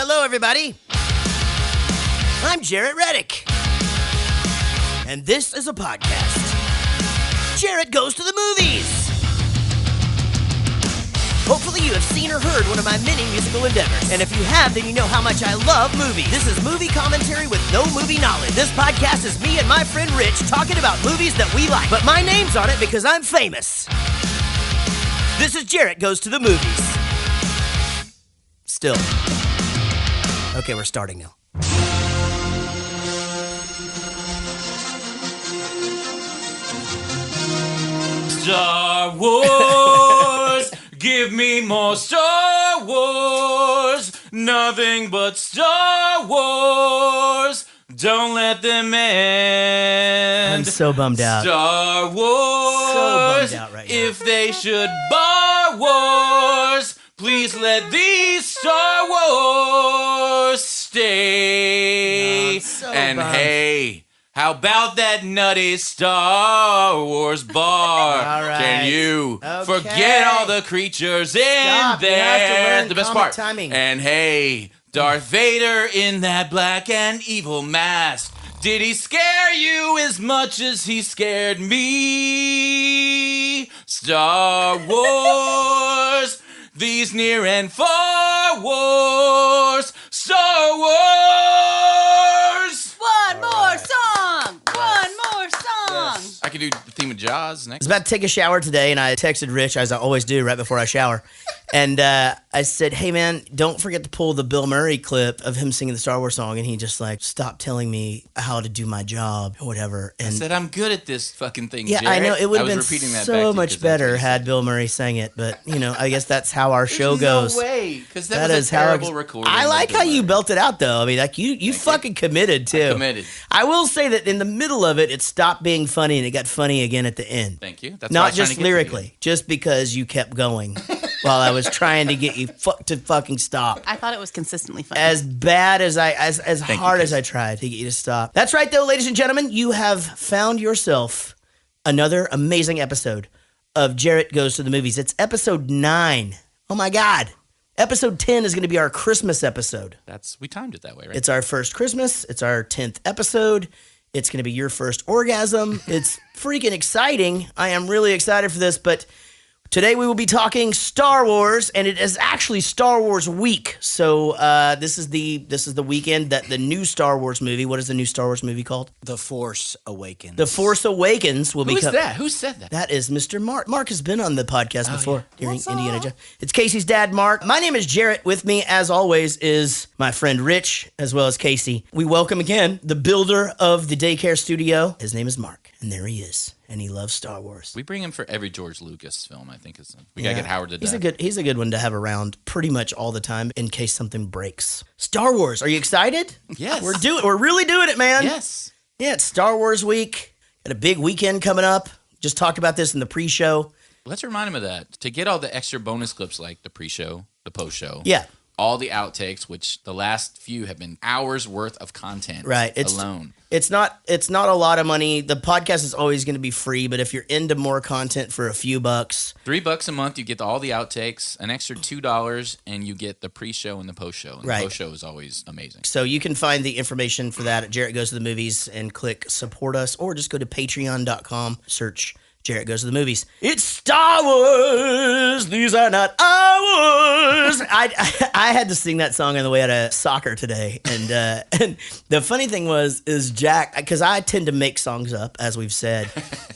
Hello, everybody. I'm Jaret Reddick. And this is a podcast. Jaret Goes to the Movies. Hopefully you have seen or heard one of my many musical endeavors. And if you have, then you know how much I love movies. This is movie commentary with no movie knowledge. This podcast is me and my friend Rich talking about movies that we like. But my name's on it because I'm famous. This is Jaret Goes to the Movies. Still. Okay, we're starting now. Star Wars, give me more Star Wars, nothing but Star Wars, don't let them end. I'm so bummed out. Star Wars, So bummed out right now. if they should bar wars, please let these Star Wars stay. No, I'm so and bummed. hey, how about that nutty Star Wars bar? All right. Can you Okay. forget all the creatures in Stop. You there? have to learn The best comic part. timing. And hey, Darth Vader in that black and evil mask. Did he scare you as much as he scared me? Star Wars, these near and far wars. Star Wars. One more song! One more song! I could do the theme of Jaws I was next. about to take a shower today, and I texted Rich, as I always do, right before I shower. And I said, hey, man, don't forget to pull the Bill Murray clip of him singing the Star Wars song. And he just, stopped telling me how to do my job or whatever. And I said, I'm good at this fucking thing, yeah, Jaret. I know. It would have I been was repeating that back to so you much 'cause that's what better you had said. Bill Murray sang it. But, I guess that's how our show There's goes. No way, because That was is a how terrible recording. I like of how Bill you Murray. built it out, though. I mean, you fucking committed, too. Committed. I will say that in the middle of it, it stopped being funny, and it got funny again at the end. Thank you. That's what I Not was trying just to get to you. lyrically, just because you kept going while I was trying to get you to fucking stop. I thought it was consistently funny. As bad as as Thank you, hard as Casey. I tried to get you to stop. That's right, though, ladies and gentlemen. You have found yourself another amazing episode of Jaret Goes to the Movies. It's episode 9. Oh my God. Episode 10 is going to be our Christmas episode. We timed it that way, right? It's our first Christmas. It's our 10th episode. It's going to be your first orgasm. It's freaking exciting. I am really excited for this, but today we will be talking Star Wars, and it is actually Star Wars week. So this is the weekend that the new Star Wars movie. What is the new Star Wars movie called? The Force Awakens. The Force Awakens will be. Who's that? Who said that? That is Mr. Mark. Mark has been on the podcast before during What's Indiana up? Jones. It's Casey's dad, Mark. My name is Jaret. With me, as always, is my friend Rich, as well as Casey. We welcome again the builder of the daycare studio. His name is Mark, and there he is, and he loves Star Wars. We bring him for every George Lucas film, I think. We got to get Howard to He's death. he's a good one to have around pretty much all the time in case something breaks. Star Wars. Are you excited? Yes. We're really doing it, man. Yes. Yeah, it's Star Wars week. Got a big weekend coming up. Just talked about this in the pre-show. Let's remind him of that. To get all the extra bonus clips like the pre-show, the post-show. Yeah. All the outtakes, which the last few have been hours worth of content Right. alone. It's not a lot of money. The podcast is always going to be free, but if you're into more content for a few bucks, $3 a month, you get all the outtakes, an extra $2, and you get the pre-show and the post-show. And Right. the post-show is always amazing. so you can find the information for that at Jaret Goes to the Movies and click support us, or just go to patreon.com, search Jaret Goes to the Movies. It's Star Wars. These are not ours. I had to sing that song on the way out of soccer today, and the funny thing is Jack, because I tend to make songs up, as we've said,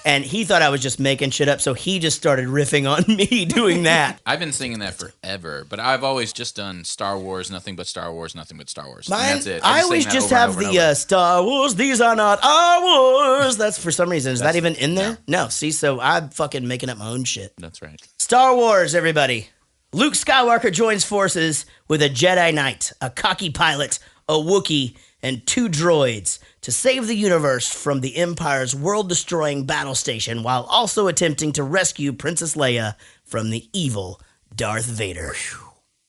and he thought I was just making shit up, so he just started riffing on me doing that. I've been singing that forever, but I've always just done Star Wars, nothing but Star Wars, nothing but Star Wars. And Mine, that's it. I sing always that just over and have over and the over. Star Wars. These are not our wars. That's for some reason. Is that even in there? No. See, so I'm fucking making up my own shit. That's right. Star Wars, everybody. Luke Skywalker joins forces with a Jedi Knight, a cocky pilot, a Wookiee, and 2 droids to save the universe from the Empire's world-destroying battle station while also attempting to rescue Princess Leia from the evil Darth Vader.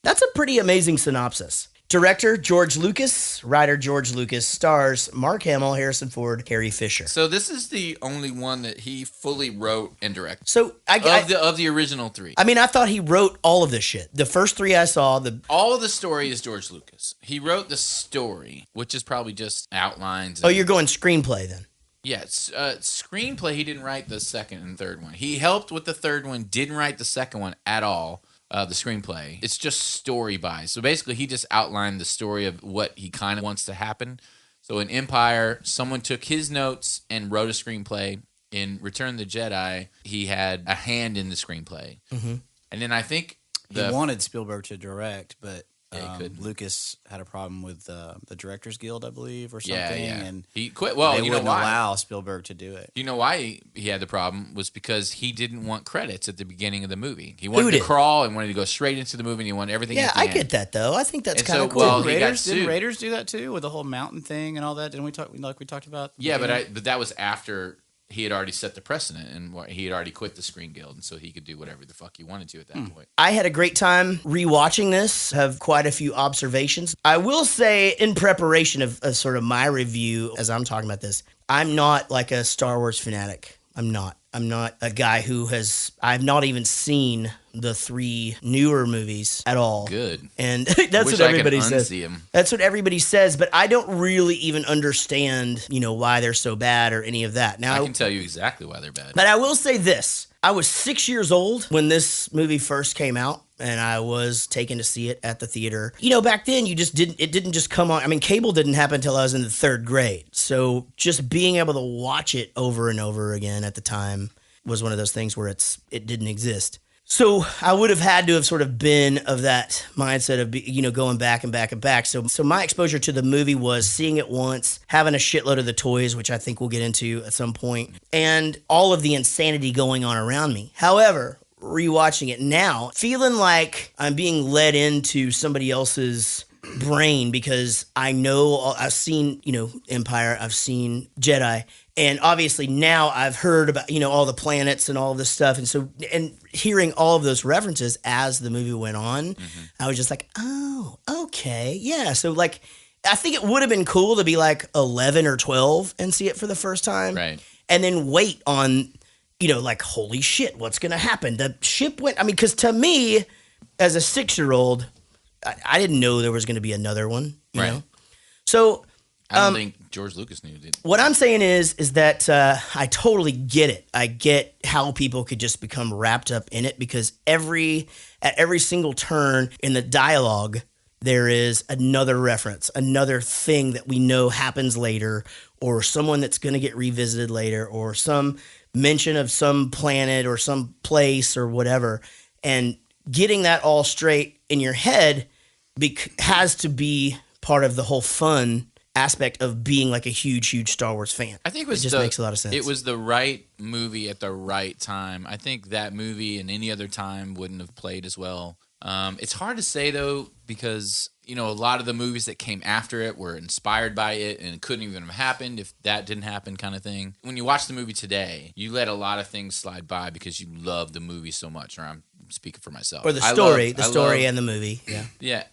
That's a pretty amazing synopsis. Director, George Lucas. Writer, George Lucas. Stars, Mark Hamill, Harrison Ford, Carrie Fisher. So this is the only one that he fully wrote and directed. So of the original 3. I mean, I thought he wrote all of this shit. The first 3 I saw, all of the story is George Lucas. He wrote the story, which is probably just outlines. Oh, you're going screenplay then? Yes, screenplay. He didn't write the second and third one. He helped with the third one. Didn't write the second one at all. The screenplay. It's just story by. So basically, he just outlined the story of what he kind of wants to happen. So in Empire, someone took his notes and wrote a screenplay. In Return of the Jedi, he had a hand in the screenplay. Mm-hmm. And then I think he wanted Spielberg to direct, but Lucas had a problem with the Directors Guild, I believe, or something. Yeah. And he quit. Well, they you know wouldn't why? allow Spielberg to do it. You know why he had the problem was because he didn't want credits at the beginning of the movie. He wanted to crawl and wanted to go straight into the movie, and he wanted everything. Yeah, at the I end. get that though. I think that's kind of cool. Well, Didn't Raiders do that too with the whole mountain thing and all that? Didn't we talk like we talked about? Yeah, but that was after he had already set the precedent, and he had already quit the Screen Guild, and so he could do whatever the fuck he wanted to at that point. I had a great time rewatching this, have quite a few observations. I will say, in preparation of sort of my review, as I'm talking about this, I'm not like a Star Wars fanatic. I'm not a guy I've not even seen the 3 newer movies at all. Good. And that's what everybody says. Them. That's what everybody says, but I don't really even understand, why they're so bad or any of that. Now I can tell you exactly why they're bad. But I will say this. I was 6 years old when this movie first came out, and I was taken to see it at the theater. Back then it didn't just come on. I mean, cable didn't happen until I was in the 3rd grade. So just being able to watch it over and over again at the time was one of those things where it didn't exist. So I would have had to have sort of been of that mindset of, going back and back and back. So my exposure to the movie was seeing it once, having a shitload of the toys, which I think we'll get into at some point, and all of the insanity going on around me. However, rewatching it now, feeling like I'm being led into somebody else's brain because I know I've seen, Empire, I've seen Jedi, and obviously now I've heard about, all the planets and all of this stuff. And hearing all of those references as the movie went on, I was just like, oh, okay. Yeah. So like, I think it would have been cool to be like 11 or 12 and see it for the first time. Right. And then wait on, like, holy shit, what's going to happen? The ship went, because to me, as a 6-year-old, I didn't know there was going to be another one, you know? So I don't think George Lucas knew it. What I'm saying is that I totally get it. I get how people could just become wrapped up in it because at every single turn in the dialogue, there is another reference, another thing that we know happens later, or someone that's going to get revisited later, or some mention of some planet or some place or whatever. And getting that all straight in your head has to be part of the whole fun aspect of being like a huge Star Wars fan. I think it just makes a lot of sense. It was the right movie at the right time. I think that movie in any other time wouldn't have played as well. It's hard to say though because a lot of the movies that came after it were inspired by it and it couldn't even have happened if that didn't happen kind of thing. When you watch the movie today, you let a lot of things slide by because you love the movie so much, or I'm speaking for myself. Or the story and the movie. Yeah. Yeah,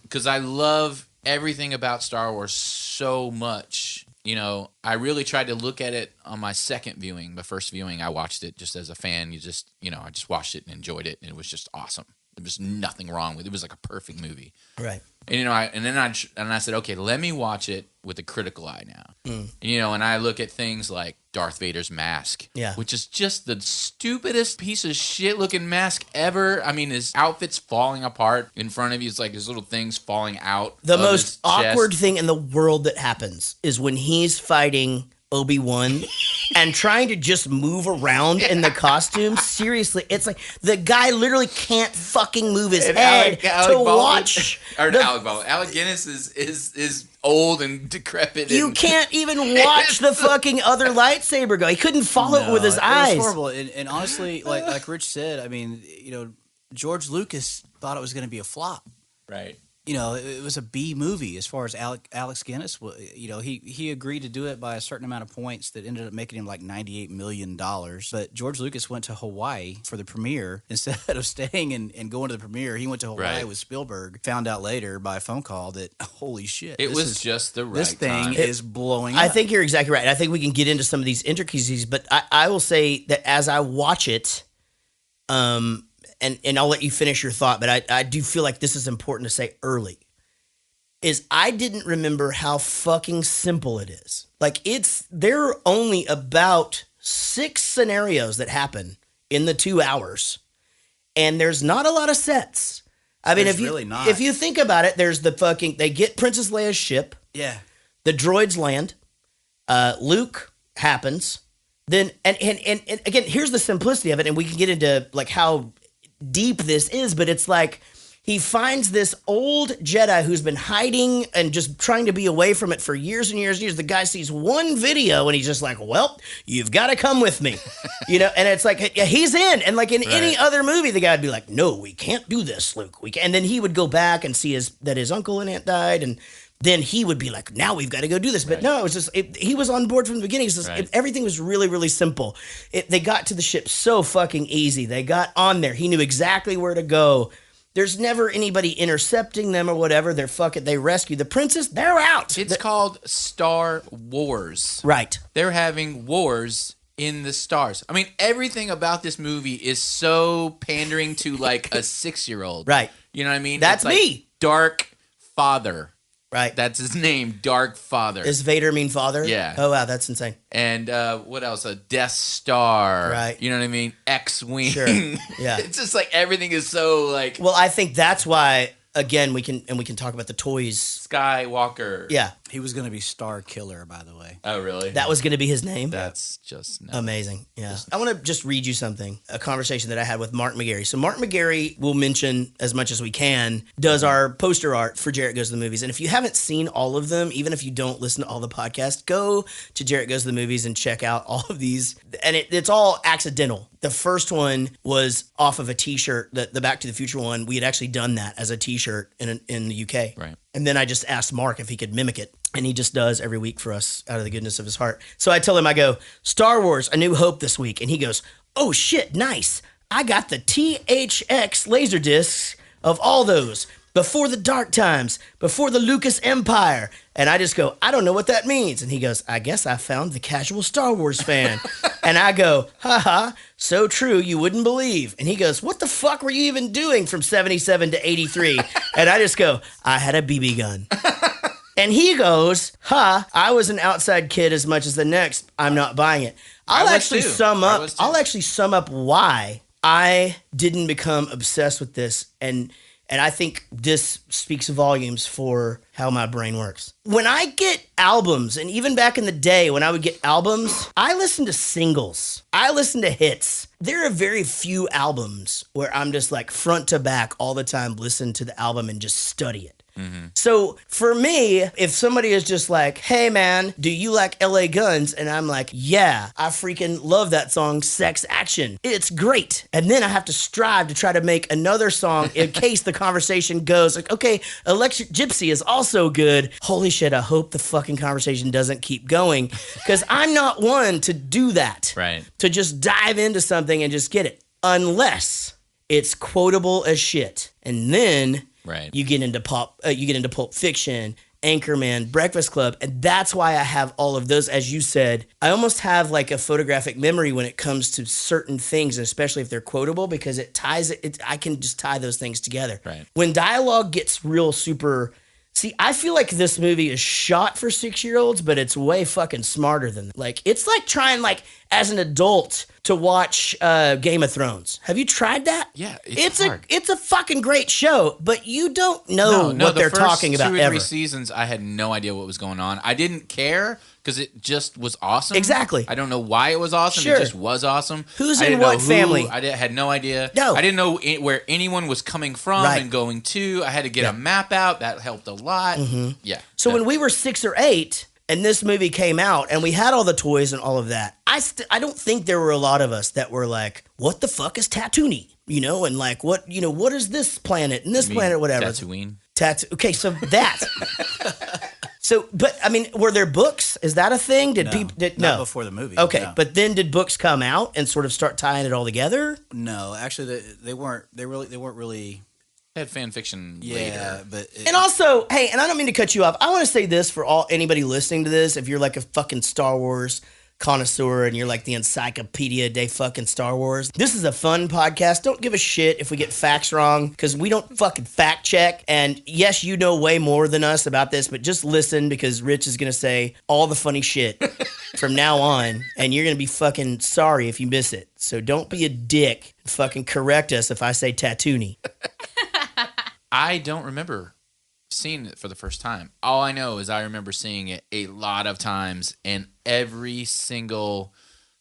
because I love everything about Star Wars so much. I really tried to look at it on my second viewing. My first viewing, I watched it just as a fan. I just watched it and enjoyed it, and it was just awesome. There was nothing wrong with it. It was like a perfect movie. Right. And I said, okay, let me watch it with a critical eye now. And I look at things like Darth Vader's mask, which is just the stupidest piece of shit looking mask ever. I mean, his outfit's falling apart in front of you. It's like his little things falling out. The most awkward thing in the world that happens is when he's fighting Obi-Wan and trying to just move around in the costume. Seriously, it's like the guy literally can't fucking move his head to watch. Alec Guinness is old and decrepit. You can't even watch the fucking other lightsaber go. He couldn't follow it with his eyes. It was horrible. And honestly, like Rich said, I mean, George Lucas thought it was going to be a flop. Right. it was a B movie as far as Alex Guinness. He agreed to do it by a certain amount of points that ended up making him like $98 million. But George Lucas went to Hawaii for the premiere instead of staying and going to the premiere. He went to Hawaii with Spielberg. Found out later by a phone call that holy shit, it was just the right this thing time. is blowing up. I think you're exactly right. I think we can get into some of these intricacies, but I will say that as I watch it, and I'll let you finish your thought, but I do feel like this is important to say early, is I didn't remember how fucking simple it is. Like there are only about 6 scenarios that happen in the 2 hours, and there's not a lot of sets. I mean, if you think about it, there's they get Princess Leia's ship. Yeah. The droids land. Luke happens. Then and again, here's the simplicity of it, and we can get into like how deep this is, but it's like he finds this old Jedi who's been hiding and just trying to be away from it for years and years and years. The guy sees one video and he's just like, well, you've got to come with me. And it's like, he's in. And like in any other movie, the guy would be like, no, we can't do this, Luke. And then he would go back and see that his uncle and aunt died, and then he would be like, now we've got to go do this. But no, it was just, he was on board from the beginning. Everything was really, really simple. They got to the ship so fucking easy. They got on there. He knew exactly where to go. There's never anybody intercepting them or whatever. They rescue the princess. They're out. It's called Star Wars. Right. They're having wars in the stars. I mean, everything about this movie is so pandering to like a 6-year-old. Right. You know what I mean? That's it's like me. Dark Father. Right. That's his name, Dark Father. Does Vader mean father? Yeah. Oh, wow, that's insane. And what else? A Death Star. Right. You know what I mean? X-Wing. Sure. Yeah. It's just like everything is so like Well, I think that's why, again, we can talk about the toys. Skywalker. Yeah. He was going to be Star Killer, by the way. Oh, really? That was going to be his name. That's just nuts. Amazing. Yeah. I want to just read you something, a conversation that I had with Mark McGarry. So Mark McGarry, will mention as much as we can, does our poster art for Jaret Goes to the Movies. And if you haven't seen all of them, even if you don't listen to all the podcasts, go to Jaret Goes to the Movies and check out all of these. And it's all accidental. The first one was off of a t-shirt, the Back to the Future one. We had actually done that as a t-shirt in the UK. Right. And then I just asked Mark if he could mimic it. And he just does every week for us out of the goodness of his heart. So I tell him, I go, Star Wars, A New Hope this week. And he goes, oh shit, nice. I got the THX laser discs of all those. Before the dark times, before the Lucas Empire. And I just go, I don't know what that means. And he goes, I guess I found the casual Star Wars fan. And I go, haha, so true you wouldn't believe. And he goes, what the fuck were you even doing from 77 to 83? And I just go, I had a BB gun. And he goes, I was an outside kid as much as the next. I'm not buying it. I'll actually sum up why I didn't become obsessed with this. And I think this speaks volumes for how my brain works. When I get albums, and even back in the day when I would get albums, I listen to singles. I listen to hits. There are very few albums where I'm just like front to back all the time, listen to the album and just study it. Mm-hmm. So for me, if somebody is just like, hey man, do you like LA Guns? And I'm like, yeah, I freaking love that song, Sex Action. It's great. And then I have to strive to try to make another song in case the conversation goes like, okay, Electric Gypsy is also good. Holy shit, I hope the fucking conversation doesn't keep going, because I'm not one to do that. Right. To just dive into something and just get it. Unless it's quotable as shit. And then you get into Pulp Fiction, Anchorman, Breakfast Club, and that's why I have all of those. As you said, I almost have like a photographic memory when it comes to certain things, especially if they're quotable, because it ties it. I can just tie those things together. Right. When dialogue gets real super. See, I feel like this movie is shot for 6-year-olds, but it's way fucking smarter than that. Like, it's like trying, like, as an adult to watch Game of Thrones. Have you tried that? Yeah, it's hard. It's a fucking great show, but you don't know what they're talking about ever. The first 2 or 3 ever. seasons, I had no idea what was going on. I didn't care because it just was awesome. Exactly. I don't know why it was awesome. Sure. It just was awesome. Who's in what family? I had no idea. No. I didn't know where anyone was coming from and going to. I had to get a map out. That helped a lot. Mm-hmm. Yeah. So when we were 6 or 8 and this movie came out and we had all the toys and all of that, I don't think there were a lot of us that were like, what the fuck is Tatoony? you know, and like what is this planet and this planet, whatever. Tatooine. Okay, so that. So, but I mean, were there books? Is that a thing? Did people? Not before the movie. Okay, no. but then did books come out and sort of start tying it all together? No, actually, they weren't. They weren't really. They had fan fiction Yeah, later. but And also, hey, and I don't mean to cut you off. I want to say this for anybody listening to this. If you're like a fucking Star Wars connoisseur and you're like the encyclopedia de fucking Star Wars, this is a fun podcast. Don't give a shit if we get facts wrong, because we don't fucking fact check. And yes, you know way more than us about this, but just listen, because Rich is gonna say all the funny shit from now on, and you're gonna be fucking sorry if you miss it. So don't be a dick and fucking correct us if I say Tatoony. I don't remember seeing it for the first time. All I know is I remember seeing it a lot of times, and every single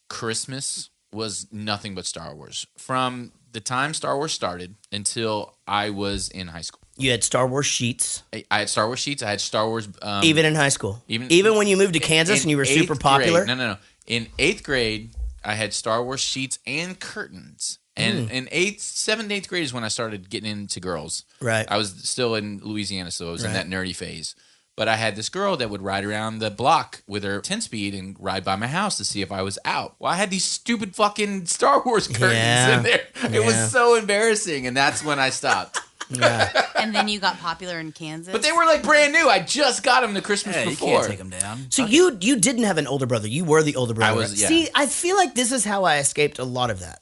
Christmas was nothing but Star Wars. From the time Star Wars started until I was in high school. You had Star Wars sheets, I had Star Wars sheets. I had Star Wars... even in high school. Even when you moved to Kansas and you were super 8th popular? grade. No. In 8th grade, I had Star Wars sheets and curtains. And in 7th and 8th grade is when I started getting into girls. Right. I was still in Louisiana, so I was in that nerdy phase. But I had this girl that would ride around the block with her 10-speed and ride by my house to see if I was out. Well, I had these stupid fucking Star Wars curtains in there. It was so embarrassing, and that's when I stopped. Yeah. And then you got popular in Kansas. But they were like brand new. I just got them the Christmas you before. can't take them down. So you didn't have an older brother. You were the older brother. I was, yeah. See, I feel like this is how I escaped a lot of that.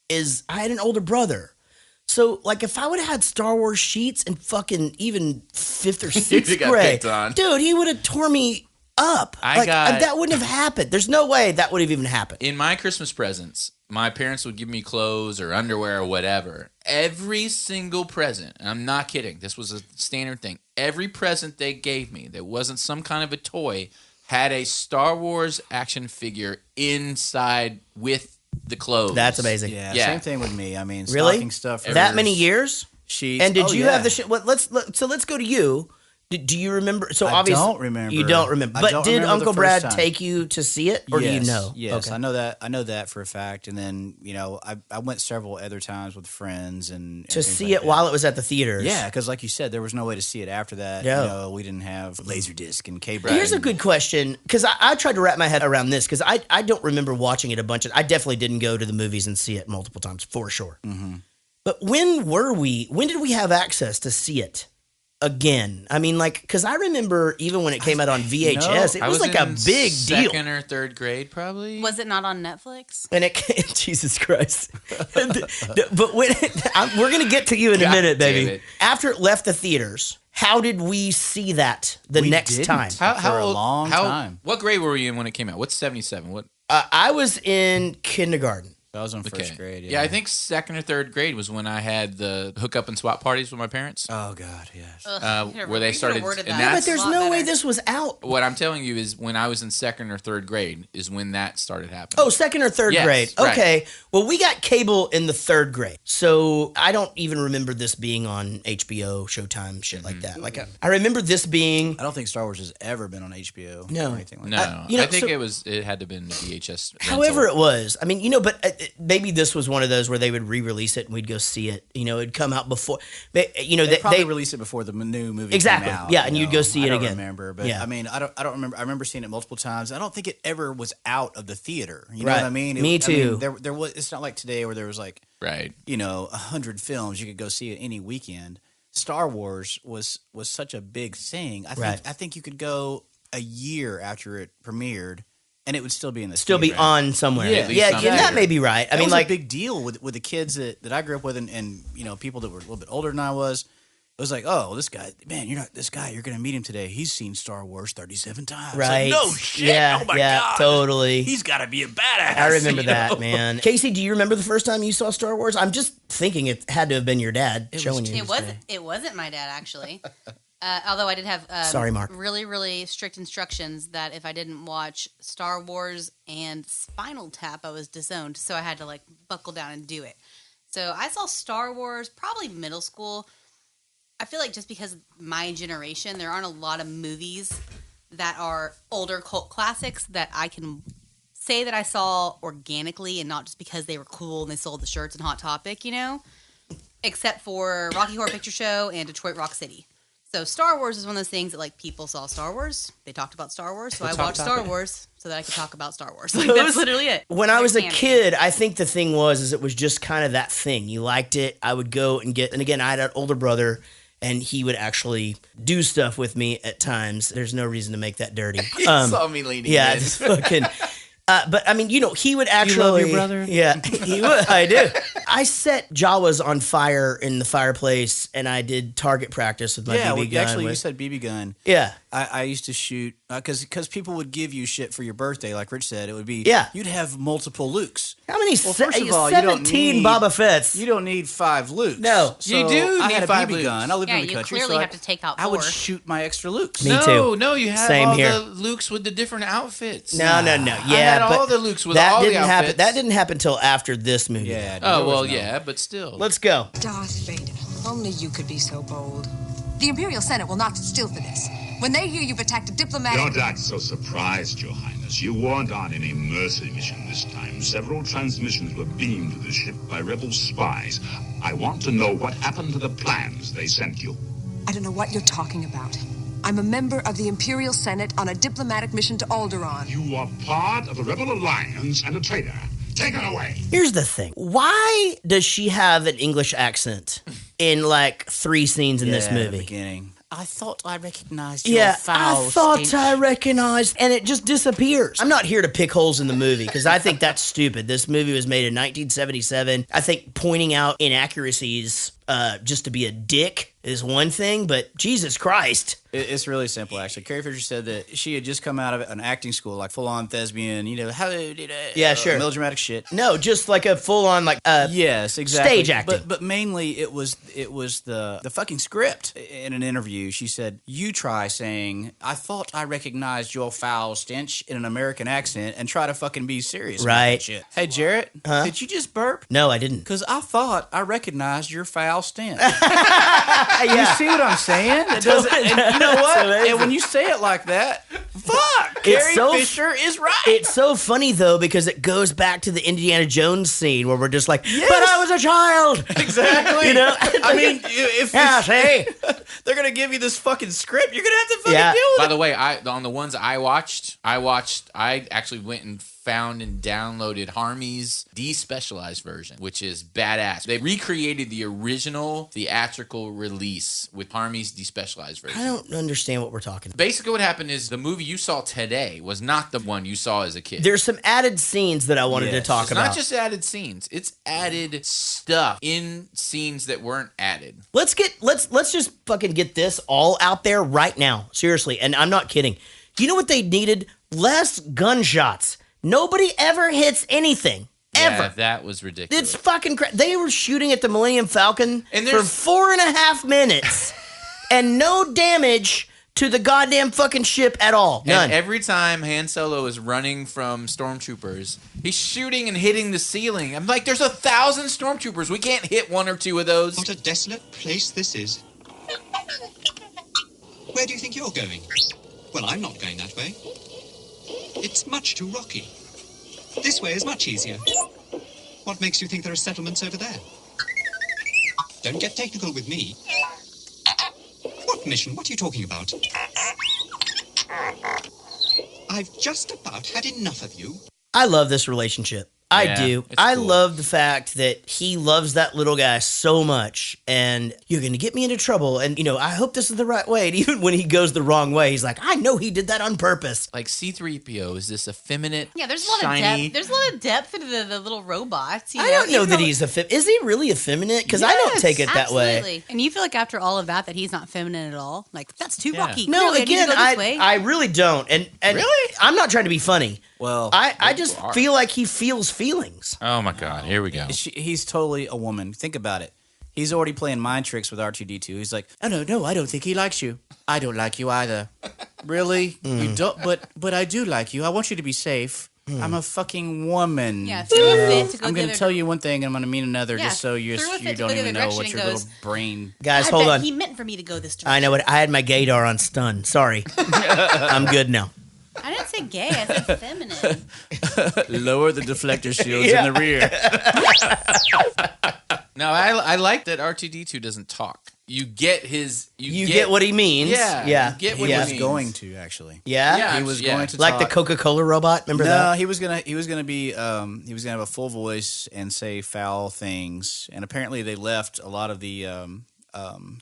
Is I had an older brother. So, like, if I would have had Star Wars sheets in fucking even 5th or 6th got grade, picked on. dude, he would have tore me up. That wouldn't have happened. There's no way that would have even happened. In my Christmas presents, my parents would give me clothes or underwear or whatever. Every single present, and I'm not kidding, this was a standard thing. Every present they gave me that wasn't some kind of a toy had a Star Wars action figure inside with the clothes. That's amazing. Yeah, Yeah. same thing with me. I mean, Really? stocking stuff. That many years? Sheets. And did you yeah. have the shit? Let's go to you. Do you remember? So I obviously, don't remember. You don't remember. I But don't did remember the Uncle first Brad time. take you to see it, or do you know? Yes, Okay. I know that. I know that for a fact. And then I went several other times with friends and To things see like it that. while it was at the theaters. Yeah, because like you said, there was no way to see it after that. Yeah. We didn't have Laserdisc and cable. Here's a good question, because I tried to wrap my head around this, because I don't remember watching it a bunch. I definitely didn't go to the movies and see it multiple times, for sure. Mm-hmm. But when did we have access to see it again? I mean, like, because I remember even when it came out on VHS, it I was like a in big deal. 2nd or 3rd grade, probably. Was it not on Netflix? And it Jesus Christ. But we're going to get to you in a God minute, damn baby. it. After it left the theaters, how did we see that the We next didn't. time? For a long time. What grade were you in when it came out? What's 77? What? I was in kindergarten. I was in Okay. first grade. Yeah, I think 2nd or 3rd grade was when I had the hookup and swap parties with my parents. Oh God, yes. Where they started- and Yeah, that's but there's no way this was out. What I'm telling you is when I was in 2nd or 3rd grade is when that started happening. Oh, 2nd or 3rd Yes, grade. right. Okay. Well, we got cable in the 3rd grade. So I don't even remember this being on HBO, Showtime, shit like that. Like I remember this being. I don't think Star Wars has ever been on HBO. No. or anything like No, that. I think it had to have been the VHS. However rental. it was. I mean, but maybe this was one of those where they would re-release it and we'd go see it. It'd come out before. They probably They released it before the new movie Exactly. came out. Yeah, and you'd go see it I don't again. remember, but Yeah. I mean, I don't remember. I remember seeing it multiple times. I don't think it ever was out of the theater. You know Right. what I mean? Me I too. mean, there was. It's not like today where there was like Right. 100 films you could go see it any weekend. Star Wars was such a big thing. I think you could go a year after it premiered, and it would still be in the still be theater. on somewhere. Yeah, at least yeah, on that theater. may be right. I That mean, was like a big deal with the kids that I grew up with, and people that were a little bit older than I was. It was like, oh, this guy, man, you're going to meet him today. He's seen Star Wars 37 times. right. It's like, no shit. Yeah, oh my yeah, God. totally. He's got to be a badass. I remember you that, know? man. Casey, do you remember the first time you saw Star Wars? I'm just thinking it had to have been your dad showing you. It wasn't my dad, actually. Although I did have Sorry, Mark. really, really strict instructions that if I didn't watch Star Wars and Spinal Tap, I was disowned. So I had to buckle down and do it. So I saw Star Wars probably middle school. I feel like just because my generation, there aren't a lot of movies that are older cult classics that I can say that I saw organically and not just because they were cool and they sold the shirts and Hot Topic, except for Rocky Horror Picture Show and Detroit Rock City. So Star Wars is one of those things that, like, people saw Star Wars. They talked about Star Wars. So I watched Star Wars so that I could talk about Star Wars. Like, that's literally it. When I was a kid, I think the thing was it was just kind of that thing. You liked it. I would go and and again, I had an older brother, and he would actually do stuff with me at times. There's no reason to make that dirty. You saw me leaning in. It's fucking... but I mean, he would actually. You love your brother? Yeah, he would. I do. I set Jawas on fire in the fireplace, and I did target practice with my BB gun. Actually, you said BB gun. Yeah. I used to shoot because people would give you shit for your birthday, like Rich said. It would be you'd have multiple Lukes. How many? First of all, 17 Boba Fett's. You don't need 5 Lukes. No, so you do. I need had a 5 BB Lukes. gun. I lived in the you country, clearly so have to take out 4. I would shoot my extra Lukes. Me too. No, you have Same all here. the Lukes with the different outfits. No. I Yeah, had but all the Lukes with that all didn't the happen. outfits. That didn't happen until after this movie. Yeah. Oh well, yeah, but still. Let's go. Darth Vader, only you could be so bold. The Imperial Senate will not sit still for this. When they hear you've attacked a diplomatic... Don't act so surprised, Your Highness. You weren't on any mercy mission this time. Several transmissions were beamed to the ship by rebel spies. I want to know what happened to the plans they sent you. I don't know what you're talking about. I'm a member of the Imperial Senate on a diplomatic mission to Alderaan. You are part of the rebel alliance and a traitor. Take her away. Here's the thing. Why does she have an English accent in like 3 scenes in this At the movie? beginning. I thought I recognized your Yeah, foul I thought stench. I recognized, and it just disappears. I'm not here to pick holes in the movie because I think that's stupid. This movie was made in 1977. I think pointing out inaccuracies just to be a dick is one thing, but Jesus Christ. It's really simple, actually. Carrie Fisher said that she had just come out of an acting school, like full-on thespian, Yeah, sure. melodramatic shit. No, just like a full-on Yes, exactly. stage acting. But mainly it was the fucking script. In an interview, she said, "You try saying, I thought I recognized your foul stench in an American accent and try to fucking be serious about Right. that shit." Hey, Jarrett, did you just burp? No, I didn't. Because I thought I recognized your foul stench. Yeah. You see what I'm saying? It doesn't, and you know what? amazing. And when you say it like that, fuck, It's Carrie so- Fisher is right. It's so funny though because it goes back to the Indiana Jones scene where we're just like, but I was a child. Exactly. You know? I mean, if Yeah, see? they're gonna give you this fucking script, you're gonna have to fucking Yeah. deal with By it. the way, on the ones I actually went and found and downloaded Harmy's despecialized version, which is badass. They recreated the original theatrical release with Harmy's despecialized version. I don't understand what we're talking about. Basically, what happened is the movie you saw today was not the one you saw as a kid. There's some added scenes that I wanted to Yes. talk It's about. not just added scenes; it's added stuff in scenes that weren't added. Let's just fucking get this all out there right now. Seriously, and I'm not kidding. You know what they needed? Less gunshots. Nobody ever hits anything. Ever. Yeah, that was ridiculous. It's fucking They were shooting at the Millennium Falcon And for there's- 4.5 minutes and no damage to the goddamn fucking ship at all. None. And every time Han Solo is running from stormtroopers, he's shooting and hitting the ceiling. I'm like, there's 1,000 stormtroopers. We can't hit 1 or 2 of those. What a desolate place this is. Where do you think you're going? Well, I'm not going that way. It's much too rocky. This way is much easier. What makes you think there are settlements over there? Don't get technical with me. What mission? What are you talking about? I've just about had enough of you. I love this relationship. I Yeah, do. it's I cool. love the fact that he loves that little guy so much, and you're going to get me into trouble. And, I hope this is the right way. And even when he goes the wrong way, he's like, I know he did that on purpose. Like C-3PO is this effeminate, Yeah, there's a lot shiny... of depth. There's a lot of depth into the little robots. I don't know even that though- he's is he really effeminate? Because I don't Yes, take it that way. absolutely. And you feel like after all of that he's not feminine at all. Like, that's too Yeah. rocky. No, Clearly, again, I need to go this way. I really don't. And Really? I'm not trying to be funny. Well, I just are. feel like he feels feelings. Oh my God, here we go. he's totally a woman. Think about it. He's already playing mind tricks with R2-D2. He's like, oh no, I don't think he likes you. I don't like you either. Really? You don't? But I do like you. I want you to be safe. I'm a fucking woman. Yeah, threw a fit to go I'm the going to other- tell you one thing, and I'm going to mean another, Yeah, just so you threw a fit to don't go the even other know what direction your and little brain. Guys, I hold bet on. he meant for me to go this direction. I know it. I had my gaydar on stun. Sorry. I'm good now. I didn't say gay. I said feminine. Lower the deflector shields in the rear. No, I like that R2D2 doesn't talk. You get his. You get what he means. Yeah. Yeah. You get what He he was means. going to actually. Yeah. Yeah. He was Yeah. going to Like the talk. Coca-Cola robot. Remember No, that? he was gonna be have a full voice and say foul things, and apparently they left a lot of the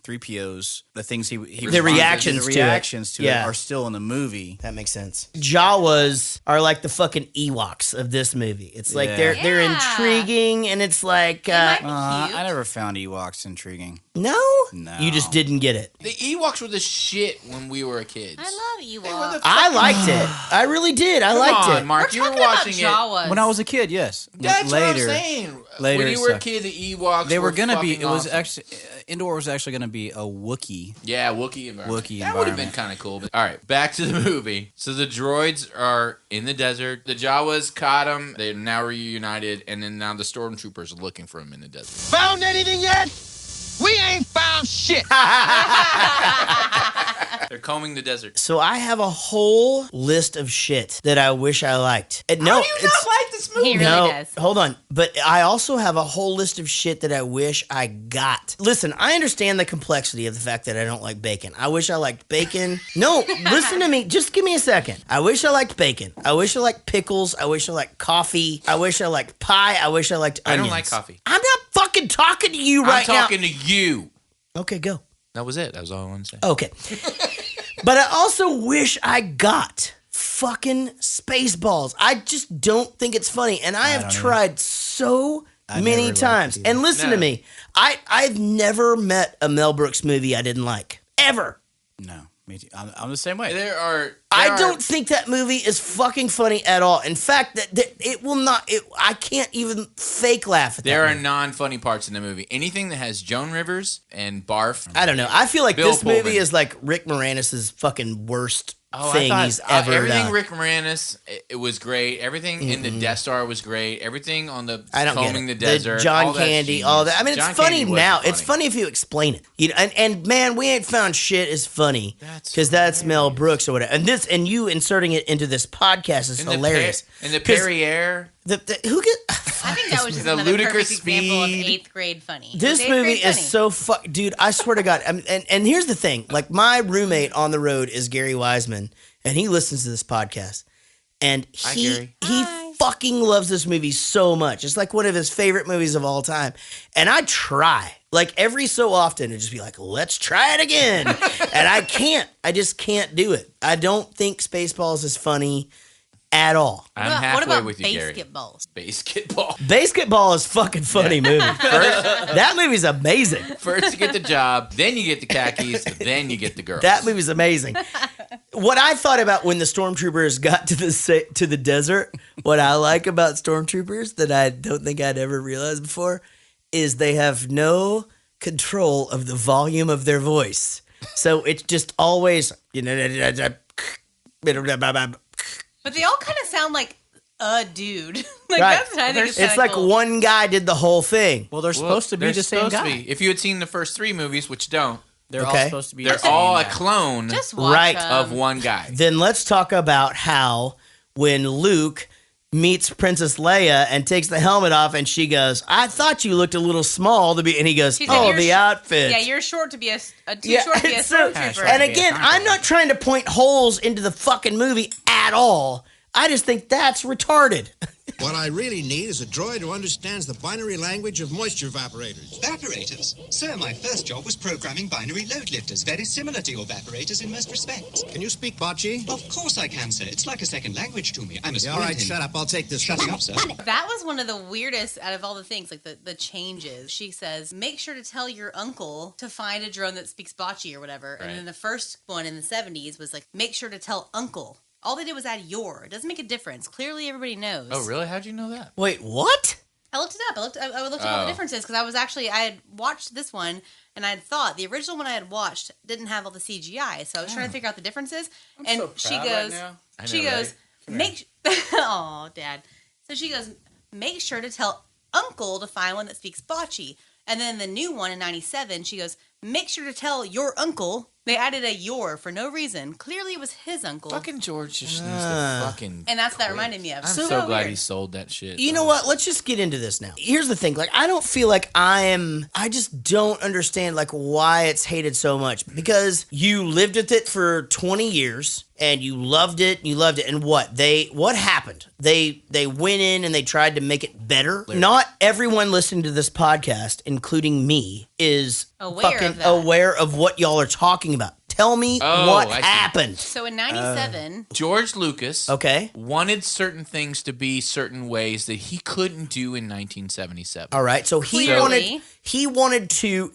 3POs, the things he The reactions to it. to it Yeah. are still in the movie. That makes sense. Jawas are like the fucking Ewoks of this movie. It's like Yeah. they're Yeah. intriguing, and it's like They might be cute. I never found Ewoks intriguing. no, No. you just didn't get it. The Ewoks were the shit when we were kids. I love Ewoks. I liked it. I really did. I Come liked on, it. Mark. We're You were talking about watching it. Jawas. When I was a kid, yes. That's later, what I'm saying. later when you were a stuff. kid, the Ewoks they were gonna be. fucking It was awesome. actually Endor was actually gonna be a Wookiee. Yeah, Wookiee environment. Wookiee that would have been environment. kind of cool. But, all right, back to the movie. So the droids are in the desert. The Jawas caught them. They're now reunited, and then now the stormtroopers are looking for them in the desert. Found anything yet? We ain't found shit. They're combing the desert. So I have a whole list of shit that I wish I liked. No, How do you not like this movie? He really no, does. hold on. But I also have a whole list of shit that I wish I got. Listen, I understand the complexity of the fact that I don't like bacon. I wish I liked bacon. No, listen to me. Just give me a second. I wish I liked bacon. I wish I liked pickles. I wish I liked coffee. I wish I liked pie. I wish I liked I onions. don't like coffee. I'm not fucking talking to you right I'm talking to you. now. Okay, go. That was it. That was all I wanted to say. Okay. But I also wish I got fucking Spaceballs. I just don't think it's funny. And I have don't tried so I many never liked times. it either. And listen to No. me. I've never met a Mel Brooks movie I didn't like. Ever. No, me too. I'm the same way. I don't think that movie is fucking funny at all. In fact, that it will not. I can't even fake laugh at There that are movie. non-funny parts in the movie. Anything that has Joan Rivers and Barf. I don't know. I feel like Bill this movie Pullman. is like Rick Moranis' fucking worst I thing thought, he's ever everything done. Rick Moranis, it was great. Everything in the Death Star was great. Everything on the I don't get combing it. the desert, John all that Candy, genius. all that. I mean, John it's funny Candy wasn't now. It's funny if you explain it. You know, and man, we ain't found shit is funny That's because that's Mel Brooks or whatever. And you inserting it into this podcast is And the hilarious. And the 'Cause Perrier. who get I think that was just The another ludicrous perfect example of speed. 8th grade funny. this It was 8th movie grade is funny. so dude. I swear to God. And here's the thing. Like my roommate on the road is Gary Wiseman, and he listens to this podcast, and Hi, he Gary. fucking loves this movie so much. It's like one of his favorite movies of all time. And I try, like every so often, to just be like, let's try it again. And I can't. I just can't do it. I don't think Spaceballs is funny at all. I'm what halfway about with you, Gary. basketballs? Basketball. Basketball is fucking funny movie. That movie's amazing. First you get the job, then you get the khakis, then you get the girls. That movie's amazing. What I thought about when the stormtroopers got to the desert, what I like about stormtroopers that I don't think I'd ever realized before, is they have no control of the volume of their voice. So it's just always, But they all kind of sound like a dude. Like right. that's what I think is It's kinda like cool. one guy did the whole thing. Well, they're Well, supposed to be they're the same supposed to guy. be. If you had seen the first 3 movies, which don't, They're all Okay. supposed to be. they're the same all a guy. clone Just watch Right. of one guy. Then let's talk about how when Luke meets Princess Leia and takes the helmet off, and she goes, "I thought you looked a little small to be," and he goes, She said, "Oh, "You're the sh- outfit." Yeah, you're short to be too Yeah, short to be a it's so- stormtrooper. And again, I'm not trying to point holes into the fucking movie at all. I just think that's retarded. What I really need is a droid who understands the binary language of moisture evaporators. Evaporators? Sir, my first job was programming binary load lifters, very similar to your evaporators in most respects. Can you speak Bocce? Of course I can, sir. It's like a second language to me. I'm a Yeah, all right, shut up. I'll take this. Shutting up, sir. That was one of the weirdest out of all the things, like the changes. She says, make sure to tell your uncle to find a drone that speaks Bocce or whatever. Right. And then the first one in the 70s was like, make sure to tell uncle. All they did was add your. It doesn't make a difference. Clearly, everybody knows. Oh, really? How'd you know that? Wait, what? I looked it up. I looked up all the differences because I had watched this one and I had thought the original one I had watched didn't have all the CGI, so I was trying to figure out the differences. And she goes, make. Oh, Dad. So she goes, make sure to tell Uncle to find one that speaks Bocce. And then the new one in '97, she goes, make sure to tell your uncle They added a "your" for no reason. Clearly, it was his uncle. Fucking George just needs to fucking. And that's what that reminded me of. I'm so glad weird. he sold that shit. You know what? Let's just get into this now. Here's the thing. Like, I don't feel like I just don't understand, like, why it's hated so much. Because you lived with it for 20 years, and you loved it, and what happened? They went in and they tried to make it better. Not everyone listening to this podcast, including me, is aware of what y'all are talking about. Tell me what happened. So in 97, George Lucas wanted certain things to be certain ways that he couldn't do in 1977. All right. So he wanted to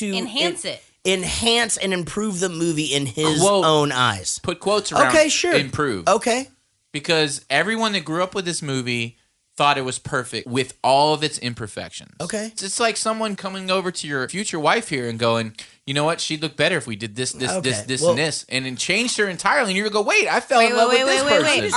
enhance it. Enhance and improve the movie in his own eyes. Put quotes around improve. Okay. Because everyone that grew up with this movie thought it was perfect with all of its imperfections. Okay. It's like someone coming over to your future wife here and going, you know what, she'd look better if we did this, and this, and then changed her entirely. And you would go, wait, I fell in love with this person.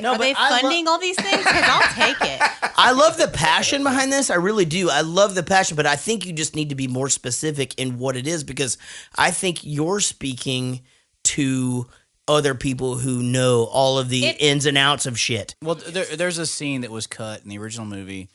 Are they funding all these things? Because I'll take it. I love the passion behind this. I really do. I love the passion, but I think you just need to be more specific in what it is, because I think you're speaking to other people who know all of the ins and outs of shit. Well, there's a scene that was cut in the original movie,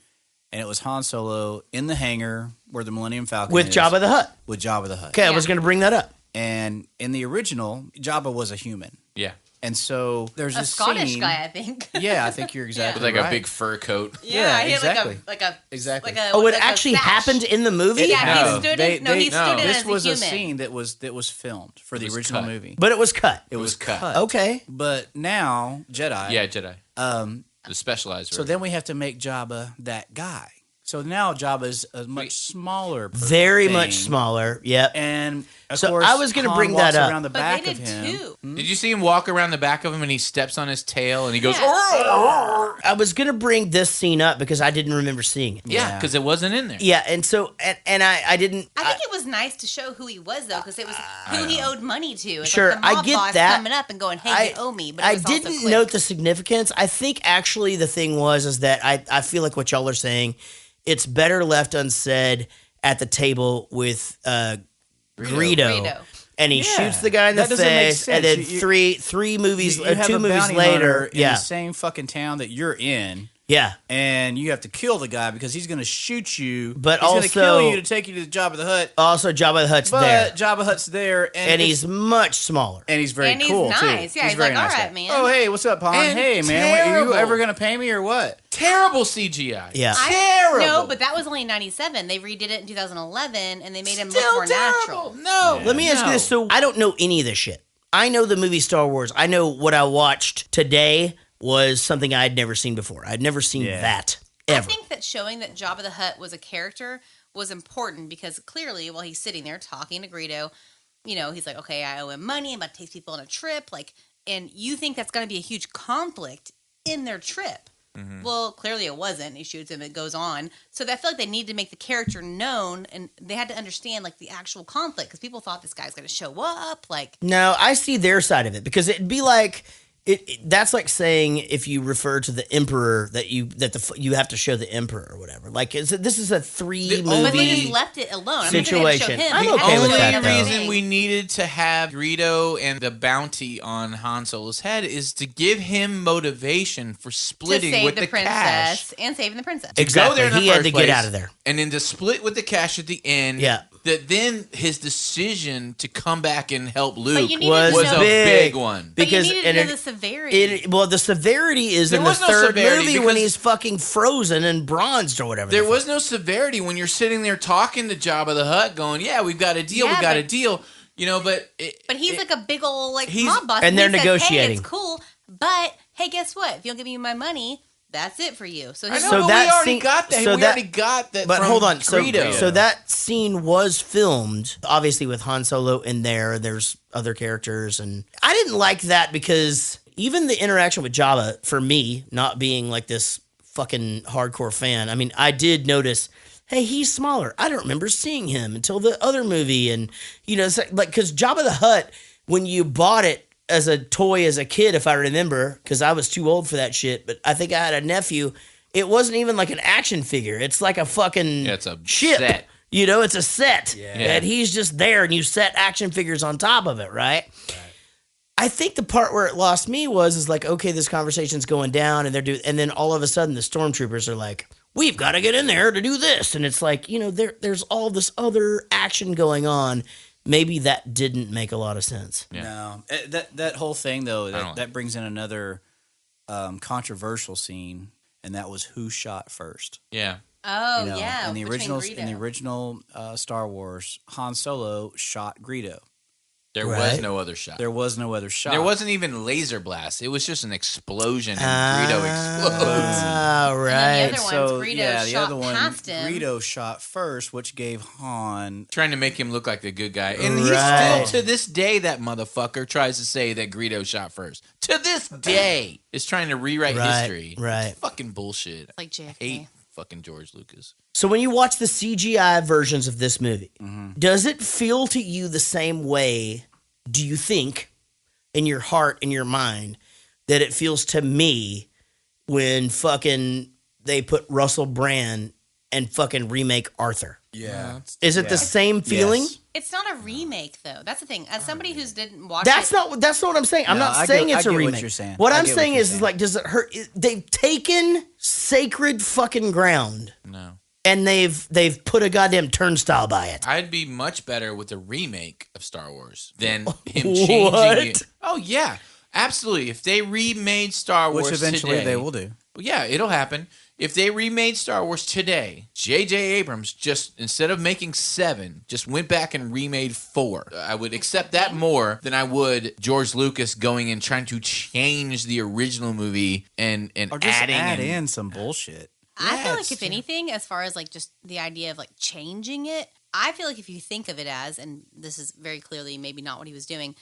and it was Han Solo in the hangar where the Millennium Falcon with is. Jabba the Hutt. With Jabba the Hutt. Okay, I was going to bring that up. And in the original, Jabba was a human. Yeah. And so there's a Scottish guy, I think. Yeah, I think you're exactly right. With right. a big fur coat. Yeah, he exactly. had exactly. It actually happened in the movie? Yeah, he stood in This as was a a human. scene that was filmed for the original movie. But it was cut. It was cut. Okay. But now, Jedi. Yeah, Jedi. The specialized version. So then we have to make Jabba that guy. So now Jabba's a much smaller person. Very much smaller, yep. And of so course, I was going to bring that up. Around the back of him. Too. Did you see him walk around the back of him and he steps on his tail and he goes, I was going to bring this scene up because I didn't remember seeing it. Yeah, because it wasn't in there. Yeah, and so, and I didn't. I think it was nice to show who he was, though, because it was who he owed money to. It's sure, like the mob I get boss that. coming up and going, hey, you owe me. But it was I didn't note the significance. I think actually the thing was that I feel like what y'all are saying, it's better left unsaid at the table with Greedo. And he shoots the guy in the face, and then two movies later, in the same fucking town that you're in. Yeah. And you have to kill the guy because he's going to shoot you. But he's also, going to kill you to take you to Jabba the Hutt. Also, Jabba the Hutt's there. But Jabba Hutt's there. And he's much smaller. And he's very cool, nice. too. Yeah, he's like, nice all right, man. Oh, hey, what's up, Han? And hey, man, are you ever going to pay me or what? Terrible CGI. Yeah. Terrible. No, but that was only in 97. They redid it in 2011, and they made him look Still more terrible. natural. No. Let me ask you this. So I don't know any of this shit. I know the movie Star Wars. I know what I watched today was something I'd never seen before. I'd never seen that, ever. I think that showing that Jabba the Hutt was a character was important because clearly, while he's sitting there talking to Greedo, you know, he's like, okay, I owe him money. I'm about to take people on a trip. Like, and you think that's going to be a huge conflict in their trip. Mm-hmm. Well, clearly it wasn't. He shoots him, it goes on. So I feel like they need to make the character known, and they had to understand like the actual conflict because people thought this guy's going to show up. Like, no, I see their side of it because it'd be like that's like saying if you refer to the emperor that you have to show the emperor or whatever. Like this is a 3 movie but they just left it alone. situation. I'm okay with that. The only Though. reason we needed to have Greedo and the bounty on Han Solo's head is to give him motivation for splitting to save with the cash. princess and saving the princess. Exactly. Go there in the he had first to place, get out of there, and then to split with the cash at the end. Yeah. That then his decision to come back and help Luke was a big one. Because you needed to know the severity. The severity is in the third movie when he's fucking frozen and bronzed or whatever. There was no severity when you're sitting there talking to Jabba the Hutt going, yeah, we've got a deal, we got a deal. You know, but he's like a big old mob boss. And they're he says, negotiating. Hey, it's cool, but hey, guess what? If you don't give me my money, that's it for you. So, we already got that. We already got that. But from hold on, Greedo. so that scene was filmed, obviously with Han Solo in there. There's other characters, and I didn't like that because even the interaction with Jabba, for me, not being like this fucking hardcore fan. I mean, I did notice, hey, he's smaller. I don't remember seeing him until the other movie, and you know, it's like because Jabba the Hutt, when you bought it as a toy as a kid, if I remember, because I was too old for that shit, but I think I had a nephew. It wasn't even like an action figure. It's like a fucking it's a ship. set. You know, it's a set. Yeah. And he's just there and you set action figures on top of it, right? I think the part where it lost me is like, okay, this conversation's going down and and then all of a sudden the stormtroopers are like, we've got to get in there to do this. And it's like, you know, there's all this other action going on. Maybe that didn't make a lot of sense. Yeah. No, that whole thing though, that brings in another controversial scene, and that was who shot first. Yeah. Oh, You know, yeah. In the between original Star Wars, Han Solo shot Greedo. There was no other shot. There was no other shot. There wasn't even laser blast. It was just an explosion, and Greedo explodes. Ah, right. And the other ones, Greedo the shot other one, past him. Greedo shot first, which gave Han. Trying to make him look like the good guy. And he Right. still, to this day, that motherfucker tries to say that Greedo shot first. To this day, is trying to rewrite history. Right. It's fucking bullshit. Like JFK. I hate fucking George Lucas. So when you watch the CGI versions of this movie, does it feel to you the same way, do you think, in your heart, in your mind, that it feels to me when fucking they put Russell Brand and fucking remake Arthur? Yeah. Is it the same feeling? Yes. It's not a remake, though. That's the thing. As somebody who's didn't watch That's it, not what I'm saying. I'm No, not I saying get- it's I a get what remake. you're saying. What I I'm get what saying you're is saying. like, does it hurt? They've taken sacred fucking ground No. and they've put a goddamn turnstile by it. I'd be much better with a remake of Star Wars than him changing it. Oh, yeah. Absolutely. If they remade Star Wars Which eventually today, they will do. Yeah, it'll happen. If they remade Star Wars today, J.J. Abrams just, instead of making 7, just went back and remade 4. I would accept that more than I would George Lucas going and trying to change the original movie and Or just adding add and- in some bullshit. I feel like if anything, as far as like just the idea of like changing it, I feel like if you think of it as, and this is very clearly maybe not what he was doing,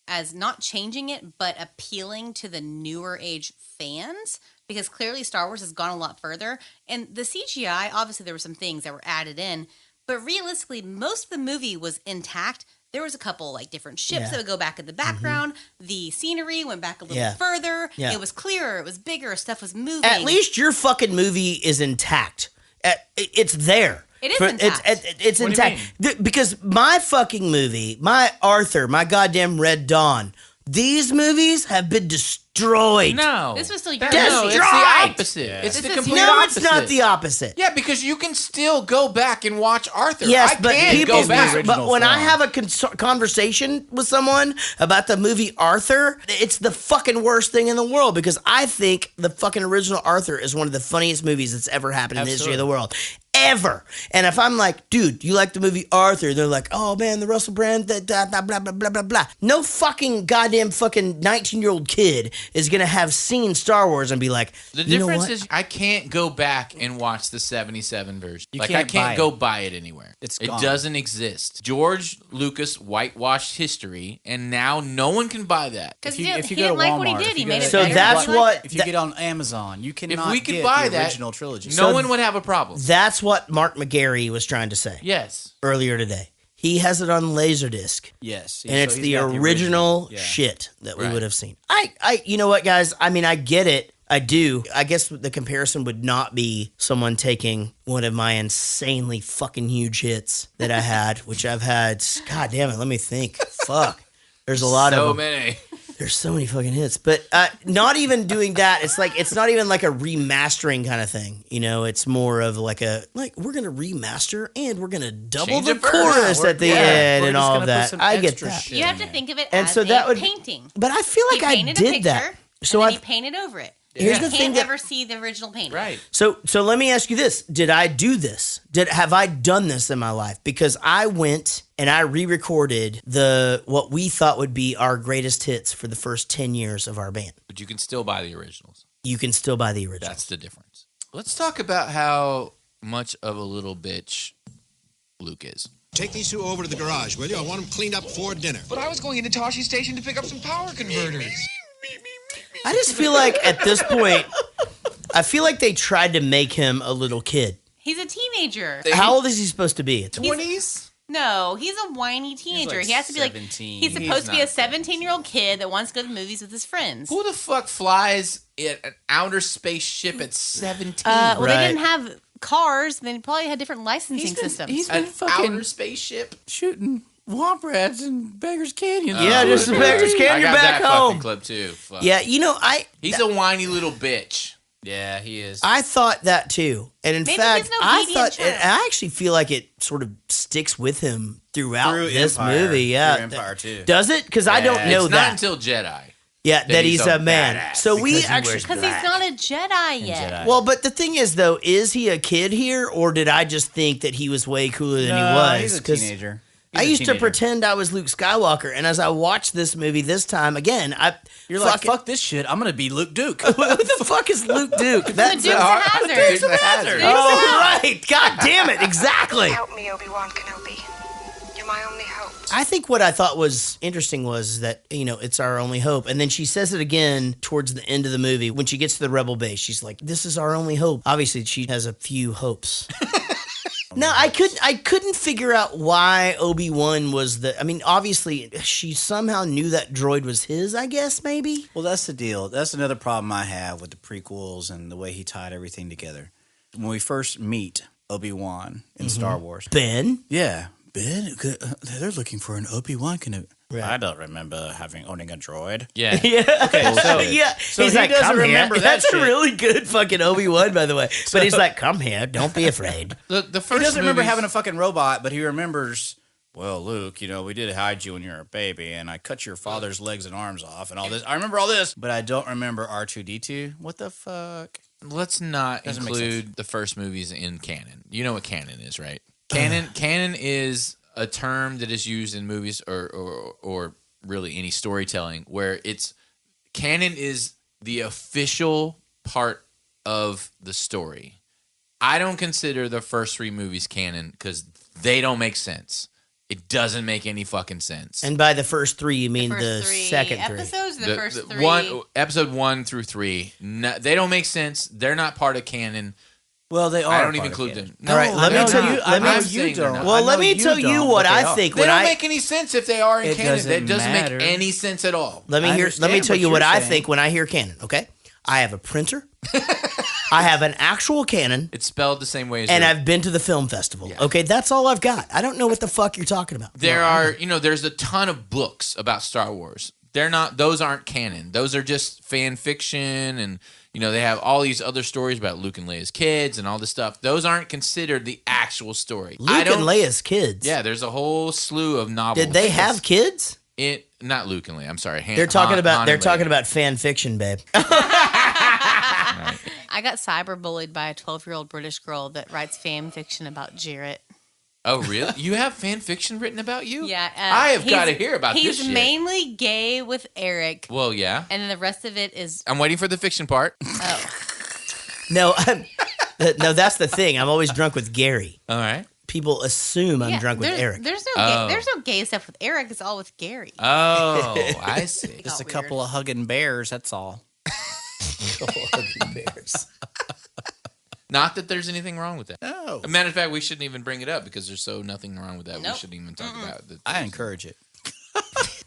as not changing it, but appealing to the newer age fans, because clearly Star Wars has gone a lot further. And the CGI, obviously there were some things that were added in, but realistically, most of the movie was intact. There was a couple like different ships that would go back in the background. The scenery went back a little further. Yeah. It was clearer. It was bigger. Stuff was moving. At least your fucking movie is intact. It's there. It is intact. It's What do you intact. Because my fucking movie, my Arthur, my goddamn Red Dawn, these movies have been destroyed. No. This was still your No, it's the Destroyed! opposite. It's This the is complete your- No, opposite. it's not the opposite. Yeah, because you can still go back and watch Arthur. Yes, I but can people. go back. But when I form. have a conversation with someone about the movie Arthur, it's the fucking worst thing in the world because I think the fucking original Arthur is one of the funniest movies that's ever happened in the history of the world. Ever. And if I'm like, dude, you like the movie Arthur? They're like, oh man, the Russell Brand, blah, blah, blah, blah, blah, blah, blah. No fucking goddamn fucking 19-year-old kid is going to have seen Star Wars and be like, The you know difference what? is I can't go back and watch the 77 version. You I can't buy can't it. go buy it anywhere. It's it gone. doesn't exist. George Lucas whitewashed history, and now no one can buy that. Because If he you didn't go to like what he Walmart, did. if He you made go it to- better. that's He liked what- it. If you get on Amazon, you cannot If we could get buy the that, original trilogy. no So one would have a problem. That's what Mark McGarry was trying to say Yes. earlier today. He has it on Laserdisc. Yes, And it's he's the got original yeah. shit that we Right. would have seen. You know what, guys? I mean, I get it. I do. I guess the comparison would not be someone taking one of my insanely fucking huge hits that I had, which I've had. God damn it. Let me think. Fuck. There's a lot of So them. many. There's so many fucking hits, but not even doing that. It's like it's not even like a remastering kind of thing. You know, it's more of like we're gonna remaster and we're gonna double Change the the verse. chorus at the end we're and just all gonna of put that. some I get extra that. shit. You have to think of it And as so a that would- painting. But I feel like He I painted a did picture, that. So and then I he painted over it. Here's you the thing can't that- ever see the original painting. Right. So let me ask you this: did I do this? Have I done this in my life? Because I went and I re-recorded what we thought would be our greatest hits for the first 10 years of our band. But you can still buy the originals. You can still buy the original. That's the difference. Let's talk about how much of a little bitch Luke is. Take these two over to the garage, will you? I want them cleaned up before dinner. But I was going into Toshi Station to pick up some power converters. I just feel like at this point, I feel like they tried to make him a little kid. He's a teenager. How old is he supposed to be? 20s? No, he's a whiny teenager. like he has to be like 17. he's supposed to be a not 17-year-old kid that wants to go to the movies with his friends. Who the fuck flies in an outer space ship at 17? Well, Right. they didn't have cars, then he probably had different licensing systems. He's been An fucking outer spaceship. shooting womp rats in Beggar's Canyon. Yeah, just the Beggar's Canyon I got back that home. fucking clip too. Fuck. Yeah, He's a whiny little bitch. Yeah, he is. I thought that too. And in Maybe fact, he's an I obedient thought, and child. I actually feel like it sort of sticks with him throughout Through this Empire. movie. Yeah. Through Empire, too. Does it? Because I don't know It's that. not until Jedi. Yeah, that he's a man. badass So we because he actually. wears Because he's not a Jedi yet. Jedi. Well, but the thing is, though, is he a kid here, or did I just think that he was way cooler than he was? He's a 'Cause teenager. I used to pretend I was Luke Skywalker, and as I watched this movie this time, again, You're like, fuck this shit. I'm going to be Luke Duke. Who the fuck is Luke Duke? The Dukes of Hazzard. Dukes of Hazzard. Oh, right. God damn it. Exactly. Help me, Obi-Wan Kenobi. You're my only hope. I think what I thought was interesting was that, it's our only hope. And then she says it again towards the end of the movie when she gets to the rebel base. She's like, this is our only hope. Obviously, she has a few hopes. No, I couldn't figure out why Obi-Wan was obviously she somehow knew that droid was his, I guess, maybe. Well, that's the deal. That's another problem I have with the prequels and the way he tied everything together. When we first meet Obi-Wan in Star Wars. Ben? Yeah. Ben? They're looking for an Obi-Wan Kenobi. Right. I don't remember owning a droid. Yeah. Yeah. Okay, so, yeah. so he's he like, doesn't come remember here. that That's shit. a really good fucking Obi-Wan, by the way. But he's like, come here. Don't be afraid. Look, the first He doesn't remember movies- having a fucking robot, but he remembers, well, Luke, we did hide you when you were a baby, and I cut your father's legs and arms off and all this. I remember all this, but I don't remember R2-D2. What the fuck? Let's not Doesn't make sense. include the first movies in canon. You know what canon is, right? Canon is a term that is used in movies or really any storytelling where canon is the official part of the story. I don't consider the first three movies canon because they don't make sense. It doesn't make any fucking sense. And by the first three, you mean First the three second three. episodes, the first three. Episode 1 through 3, they don't make sense. They're not part of canon. Well, they are. I don't even include them. All right, let me they're tell not. you. I'm saying they're not. Well, let me tell you what I think They when don't I make any sense if they are in It canon. doesn't That doesn't matter. make any sense at all. let me I hear. Let me understand tell you what what you're I saying. think when I hear canon. Okay, I have a printer. I have an actual canon, It's spelled the same way as and your- I've been to the film festival. Okay, that's all I've got. I don't know what the fuck you're talking about. there's a ton of books about Star Wars. Those aren't canon. Those are just fan fiction, and they have all these other stories about Luke and Leia's kids and all this stuff. Those aren't considered the actual story. Luke and Leia's kids. Yeah, there's a whole slew of novels. Did they have kids? Not Luke and Leia. I'm sorry. They're talking about. Han They're and talking Leia. about fan fiction, babe. I got cyberbullied by a 12-year-old British girl that writes fan fiction about Jaret. Oh, really? You have fan fiction written about you? Yeah. I have got to hear about this He's shit. mainly gay with Eric, Well, yeah. and then the rest of it is... I'm waiting for the fiction part. Oh. No, no, that's the thing. I'm always drunk with Gary. All right. People assume I'm drunk with Eric. There's no gay stuff with Eric. It's all with Gary. Oh, I see. Just a couple of hugging bears, that's all. Bears. Not that there's anything wrong with that. No. As a matter of fact, we shouldn't even bring it up because there's nothing wrong with that. Nope. We shouldn't even talk about it. I encourage it.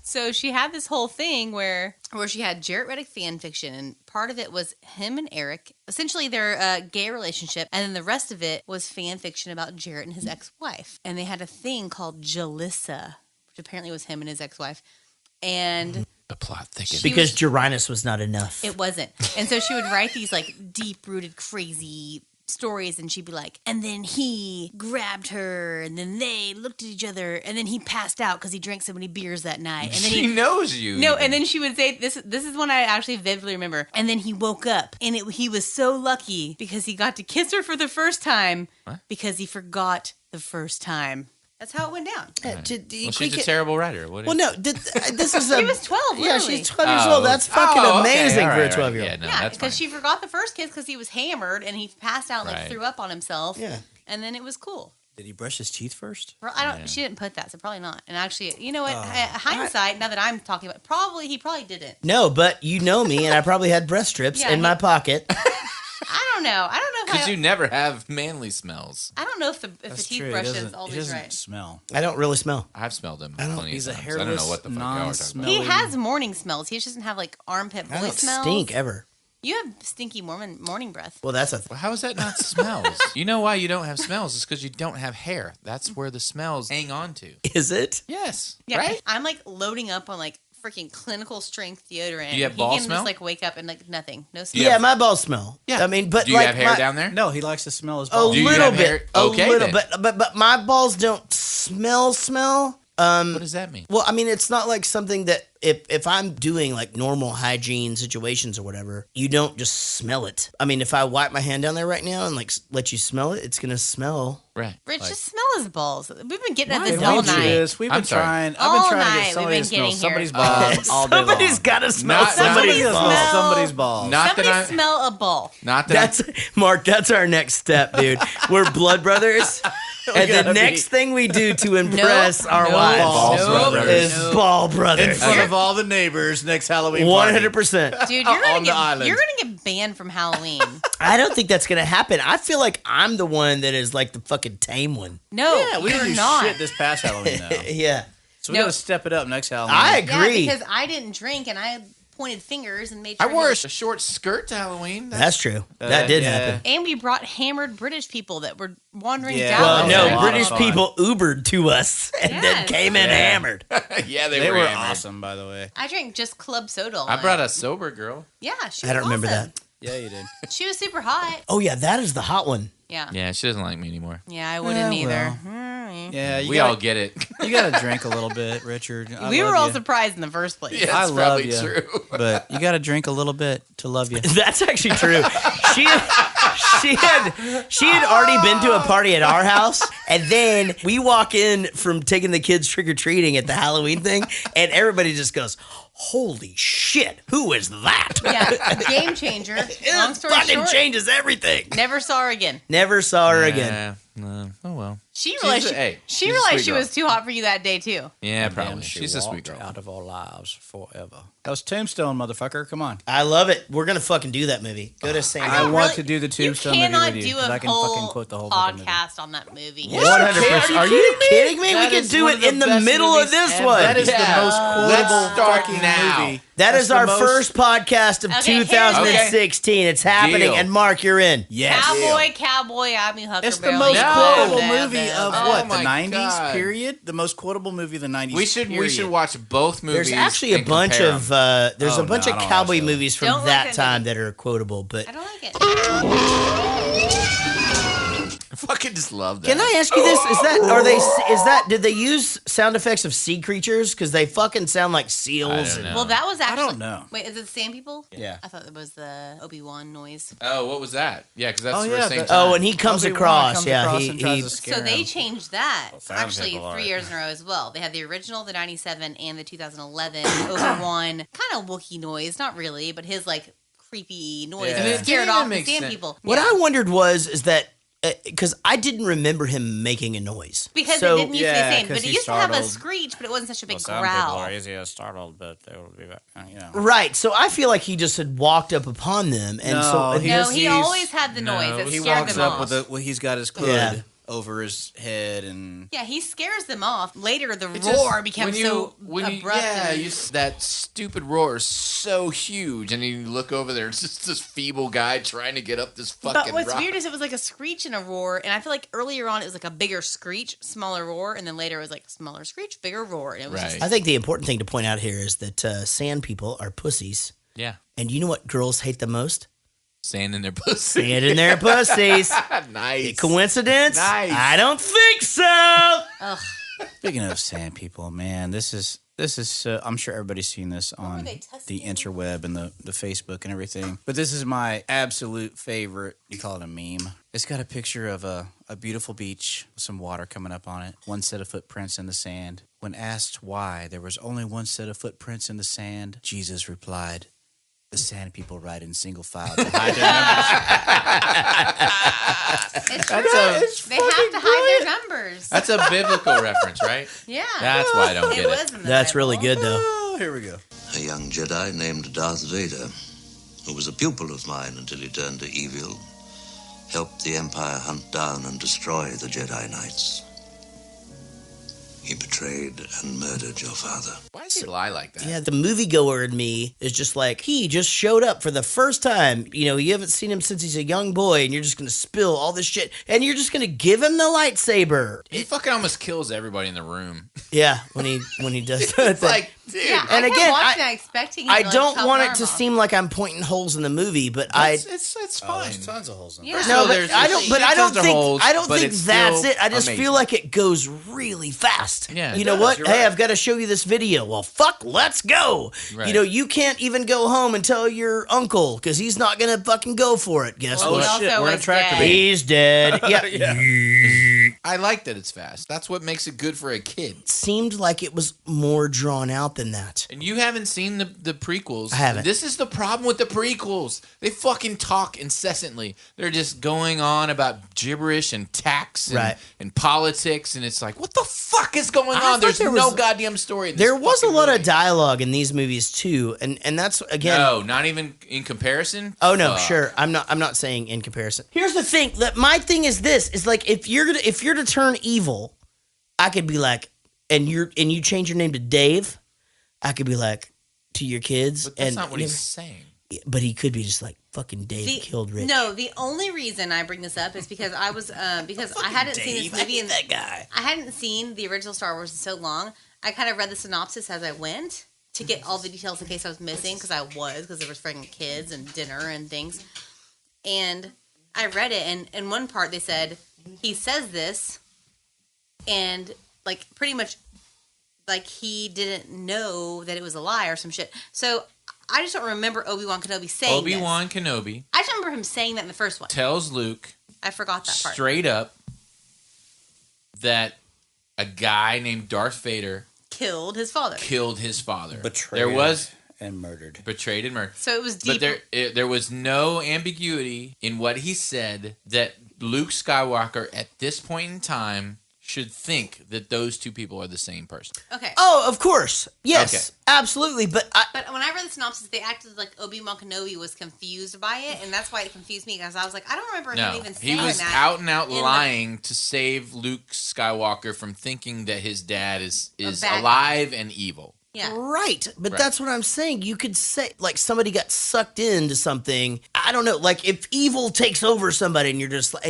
So she had this whole thing where she had Jaret Reddick fan fiction, and part of it was him and Eric, essentially their gay relationship, and then the rest of it was fan fiction about Jaret and his ex-wife. And they had a thing called Jalissa, which apparently was him and his ex-wife. And The plot thickens. Because Jarinus was not enough. it wasn't. And so she would write these like deep-rooted, crazy stories, and she'd be like, and then he grabbed her, and then they looked at each other, and then he passed out because he drank so many beers that night. And then She knows you. No, and then she would say, this is one I actually vividly remember. And then he woke up, and he was so lucky because he got to kiss her for the first time because he forgot the first time. That's how it went down. Well, she's a terrible writer. What is Well, no, this is She was 12, Yeah, literally. she's 12 years old. That's fucking amazing for a 12-year-old. Yeah, no, Yeah, that's fine. because she forgot the first kiss because he was hammered and he passed out and like Right. threw up on himself. Yeah. And then it was cool. Did he brush his teeth first? Well, I don't. Yeah. She didn't put that, so probably not. And actually, you know what? Hindsight, now that I'm talking about, he probably didn't. No, but you know me, and I probably had breast strips Yeah, in my pocket. I don't know. I don't know if Because you never have manly smells. I don't know if the That's teeth true. brush He is doesn't, he always doesn't right. smell. I don't really smell. I've smelled them I don't- plenty He's a of times. I don't know hairless, what the fuck y'all are talking about. He has morning smells. He just doesn't have like armpit I boy don't smells. stink ever. You have stinky morning breath. Well, that's Well, how is that not smells? You know why you don't have smells? It's because you don't have hair. That's where the smells hang on to. Is it? Yes. Yeah, Right? I'm like loading up on like freaking clinical strength deodorant. Do you have He ball can smell? just like wake up and like nothing, no smell. Yeah, my balls smell. Yeah. I mean, but Do you like have hair down there? No, he likes to smell his a balls. Do you little have hair? bit. Okay, a little, then. but my balls don't smell. What does that mean? Well, I mean, it's not like something that if I'm doing like normal hygiene situations or whatever, you don't just smell it. I mean, if I wipe my hand down there right now and like let you smell it, it's gonna smell. Right. Rich, just smell his balls. We've been getting at Why this did all we do night. this? We've been I'm sorry. trying. I've All been trying to night get somebody we've to been smell getting somebody's here. balls all day long. Somebody's gotta smell Not- somebody's Somebody balls. smell somebody's balls. Not Somebody that I. smell a ball. Not that. That's Mark. That's our next step, dude. We're blood brothers, and the gotta be- next thing we do to impress our Nope. wives Ball Nope. brothers. is ball in brothers. front of all the neighbors next Halloween One party. 100%. Dude, On the island. you're gonna get banned from Halloween. I don't think that's gonna happen. I feel like I'm the one that is like the fucking tame one. No, Yeah, we you're didn't do not. shit this past Halloween now. Yeah, So we No. gotta step it up next Halloween. I Yeah, agree. because I didn't drink and I pointed fingers and made I sure. wore a he- short skirt to Halloween. That's true. That did yeah. happen. and we brought hammered British people that were wandering Yeah. down. Well, That was a no, lot British of fun. people Ubered to us and then Yes. came in Yeah. hammered. Yeah, They were hammered. awesome, by the way. I drank just club soda. All I night. brought a sober girl. Yeah, she was I don't remember awesome. that. Yeah, you did. She was super hot. Oh yeah, that is the hot one. Yeah. Yeah, she doesn't like me anymore. Yeah, I wouldn't Yeah, either. Yeah, We all get it. You gotta drink a little bit, Richard. I We love were all you, surprised in the first place. Yeah, I that's love probably you. true. but you gotta drink a little bit to love you. That's actually true. She had already been to a party at our house, and then we walk in from taking the kids trick or treating at the Halloween thing, and everybody just goes, "Holy shit, who is that?" Yeah, game changer. Long It story fucking short, changes everything. never saw her again. Never saw her again. No. Oh well. She She's realized a- hey, she she's a realized sweet she girl. was too hot for you that day too. Yeah, Damn, probably. she She's a sweet walked girl. out of our lives forever. That was Tombstone, motherfucker. Come on. I love it. We're gonna fucking do that movie. Go to San I don't want really- to do the Tombstone You movie cannot with you, do 'cause a I can fucking whole quote the whole fucking movie. podcast on that movie. 100%. Are you kidding me? That We could is do one it of the in the best middle of movies this ever. one. That is Yeah. the most Let's quotable start fucking now. movie. That That's is the our most- first podcast of Okay, 2016. It's happening, Deal. and Mark, you're in. Yes. Cowboy, I'm your It's the Huckleberry. most No. quotable Bam, movie bam, of bam. Oh what? my The 90s God. period? The most quotable movie of the 90s We period. should watch both movies. There's actually a and bunch compare of 'em. there's Oh, a bunch no, I of don't cowboy watch those. movies from Don't like that that time movie. that are quotable. But I don't like it. I fucking just love that. can I ask you this? Did they use sound effects of sea creatures? Because they fucking sound like seals. I don't know. Well, that was actually. don't know. Wait, is it the same people? Yeah. I thought it was the Obi-Wan noise. Oh, what was that? Yeah, because that's Oh, the yeah, same that- time. Oh, and he comes Obi-Wan across. comes Yeah, across he and tries he to scare So they him. changed that some actually people are. 3 years in a row as well. They had the original, the 97, and the 2011 Obi-Wan kind of Wookiee noise. Not really, but his like creepy noise. Yeah. And It it scared didn't off the make sand sense. people. What Yeah. I wondered is that because I didn't remember him making a noise Because so, it didn't used to be the yeah, same, but 'cause it he used to have a startled. screech, but it wasn't such a big Well, some people growl. are easily startled, but they will be back. You know. Right, so I feel like he just had walked up upon them, and No, so he No, just- he he's- always had the noise. It He scared walks them up off. with he's got his hood Yeah. over his head and Yeah, he scares them off. Later, the It just- roar becomes when you- so when you- abrupt. Yeah, and- that stupid roar is so huge, and you look over there, it's just this feeble guy trying to get up this fucking But what's rock. weird is it was like a screech and a roar, and I feel like earlier on it was like a bigger screech, smaller roar, and then later it was like smaller screech, bigger roar, and it was Right. just I think the important thing to point out here is that sand people are pussies, Yeah, and you know what girls hate the most? sand in their pussy. Sand in their pussies. Nice. Coincidence? Nice. I don't think so. ugh. Speaking of sand people, man, this is I'm sure everybody's seen this were on they, the Thespian? interweb and the Facebook and everything. But this is my absolute favorite. You call it a meme. It's got a picture of a beautiful beach with some water coming up on it. One set of footprints in the sand. When asked why there was only one set of footprints in the sand, Jesus replied, "The sand people ride in single file to hide their numbers." It's true. They have to hide their numbers. That's a biblical reference, right? Yeah. That's why I don't it get was it. in the That's Bible. really good, though. Oh, here we go. A young Jedi named Darth Vader, who was a pupil of mine until he turned to evil, helped the Empire hunt down and destroy the Jedi Knights. He betrayed and murdered your father. Why does he lie like that? Yeah, the moviegoer in me is just like, he just showed up for the first time. You know, you haven't seen him since he's a young boy, and you're just going to spill all this shit, and you're just going to give him the lightsaber. He fucking almost kills everybody in the room. Yeah, when he does that. It's like, dude. Yeah, And I again, kept watching that expecting him I to, like, don't chop want an it arm to off. seem like I'm pointing holes in the movie, but It's fine. There's tons of holes in Yeah. it. No, So but there's- I don't. But I don't tons of think. holes, I don't but think it's that's still it. I just amazing. feel like it goes really fast. Yeah, you it know does, what? you're Hey, right. I've got to show you this video. Well, fuck, let's go. Right. You know, you can't even go home and tell your uncle because he's not gonna fucking go for it. Guess Well, what? he also we're in a was tractor dead. beam. He's dead. Yeah. I like that it's fast. That's what makes it good for a kid. Seemed like it was more drawn out than that. And you haven't seen the prequels. I haven't. This is the problem with the prequels. They fucking talk incessantly. They're just going on about gibberish and tax and, Right. and politics, and it's like, what the fuck is going I on? thought There's there no was- goddamn story. In this There was a fucking lot movie. of dialogue in these movies too, and that's again. No, not even in comparison. Oh no, Fuck. sure. I'm not saying in comparison. Here's the thing. My thing is this: is like if you're to turn evil, I could be like, and you change your name to Dave, I could be like to your kids, But that's and not what he's saying. But he could be just like fucking Dave killed Rich. No, the only reason I bring this up is because I was because I hadn't seen this movie and that guy. I hadn't seen the original Star Wars in so long. I kind of read the synopsis as I went to get all the details in case I was missing because there was freaking kids and dinner and things. And I read it, and in one part they said he says this, and like pretty much like he didn't know that it was a lie or some shit. So I just don't remember Obi-Wan Kenobi saying this. Obi-Wan Kenobi I just remember him saying that in the first one. tells Luke I forgot that part. straight up that a guy named Darth Vader Killed his father. killed his father. Betrayed There was and murdered. betrayed and murdered. So it was deep. But there was no ambiguity in what he said that Luke Skywalker at this point in time should think that those two people are the same person. Okay. Oh, of course, yes, Okay. absolutely. But But when I read the synopsis, they acted like Obi-Wan Kenobi was confused by it, and that's why it confused me, because I was like, I don't remember him No, even he saying was that. out and out in the- lying to save Luke Skywalker from thinking that his dad is bad guy. alive and evil. Yeah. Right, but Right. that's what I'm saying. You could say like somebody got sucked into something. I don't know, like if evil takes over somebody, and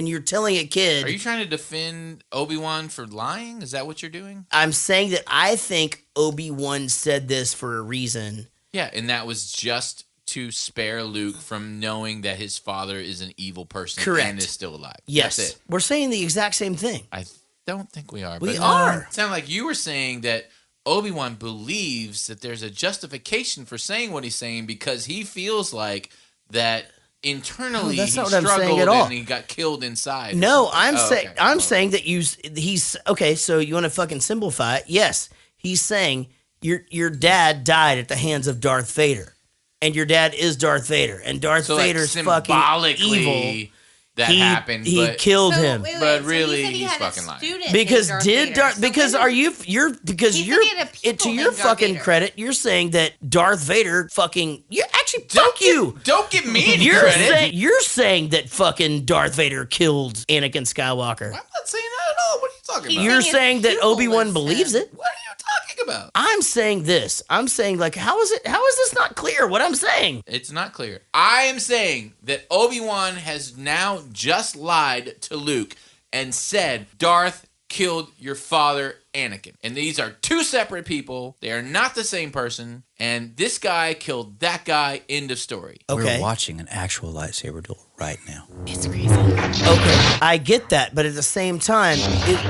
you're telling a kid. Are you trying to defend Obi-Wan for lying? Is that what you're doing? I'm saying that I think Obi-Wan said this for a reason. Yeah, and that was just to spare Luke from knowing that his father is an evil person Correct. and is still alive. Yes, That's it. we're saying the exact same thing. I don't think we are. We but are. It sounded like you were saying that Obi-Wan believes that there's a justification for saying what he's saying because he feels like that internally No, that's he not what I'm saying struggled at all. and he got killed inside. or No, something. I'm Oh, saying okay. I'm saying that he's okay. So you want to fucking simplify it? Yes, he's saying your dad died at the hands of Darth Vader, and your dad is Darth Vader, and Darth So, like, Vader's fucking symbolically evil. that happened. He but killed So, him. wait, But so really, he said he he's had a fucking lying. student Because named Darth did Vader. Darth So because when are did- you're because He said you're he had a pupil to your named Darth fucking Vader. credit, you're saying that Darth Vader fucking you actually fuck you. Don't give me any You're credit. you're saying that fucking Darth Vader killed Anakin Skywalker. I'm not saying that at all. What are you talking He's about? You're saying saying his that pupil Obi-Wan is believes him. it. What are you talking about? I'm saying this. I'm saying like how is this not clear what I'm saying? It's not clear. I am saying that Obi-Wan has now just lied to Luke and said Darth killed your father, Anakin. And these are two separate people. They are not the same person. And this guy killed that guy. End of story. Okay. We're watching an actual lightsaber duel right now. It's crazy. Okay, I get that, but at the same time,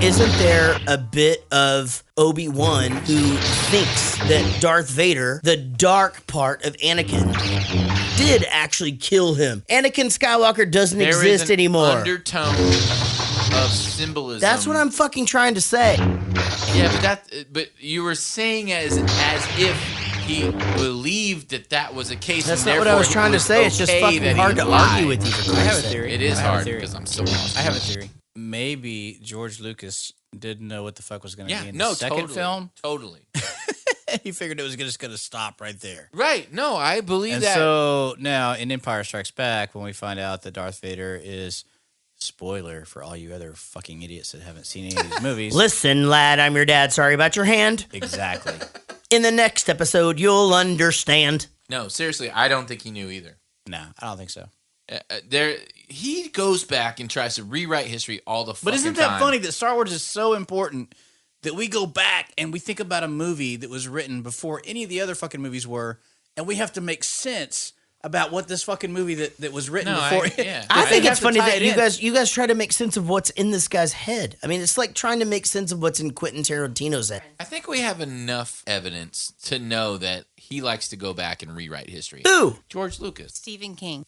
isn't there a bit of Obi-Wan who thinks that Darth Vader, the dark part of Anakin, did actually kill him? Anakin Skywalker doesn't There is exist an anymore. undertone of symbolism. That's what I'm fucking trying to say. Yeah, but you were saying as if he believed that was a case. That's and not what I was therefore trying to it say. It's just okay fucking that he hard to lied. argue with you. For I have a Christ's sake. theory. It is I have a hard theory. because I'm so lost. I have a theory. Maybe George Lucas didn't know what the fuck was going to Yeah, be in no, the second totally, film. totally. He figured it was just going to stop right there. Right? No, I believe And that. so now in Empire Strikes Back, when we find out that Darth Vader is Spoiler for all you other fucking idiots that haven't seen any of these movies. Listen, lad, I'm your dad. Sorry about your hand. Exactly. In the next episode, you'll understand. No, seriously, I don't think he knew either. No, I don't think so. He goes back and tries to rewrite history all the fucking But isn't that time. funny that Star Wars is so important that we go back and we think about a movie that was written before any of the other fucking movies were, and we have to make sense about what this fucking movie that was written before. I think it's funny that you guys try to make sense of what's in this guy's head. I mean, it's like trying to make sense of what's in Quentin Tarantino's head. I think we have enough evidence to know that he likes to go back and rewrite history. Who? George Lucas. Stephen King.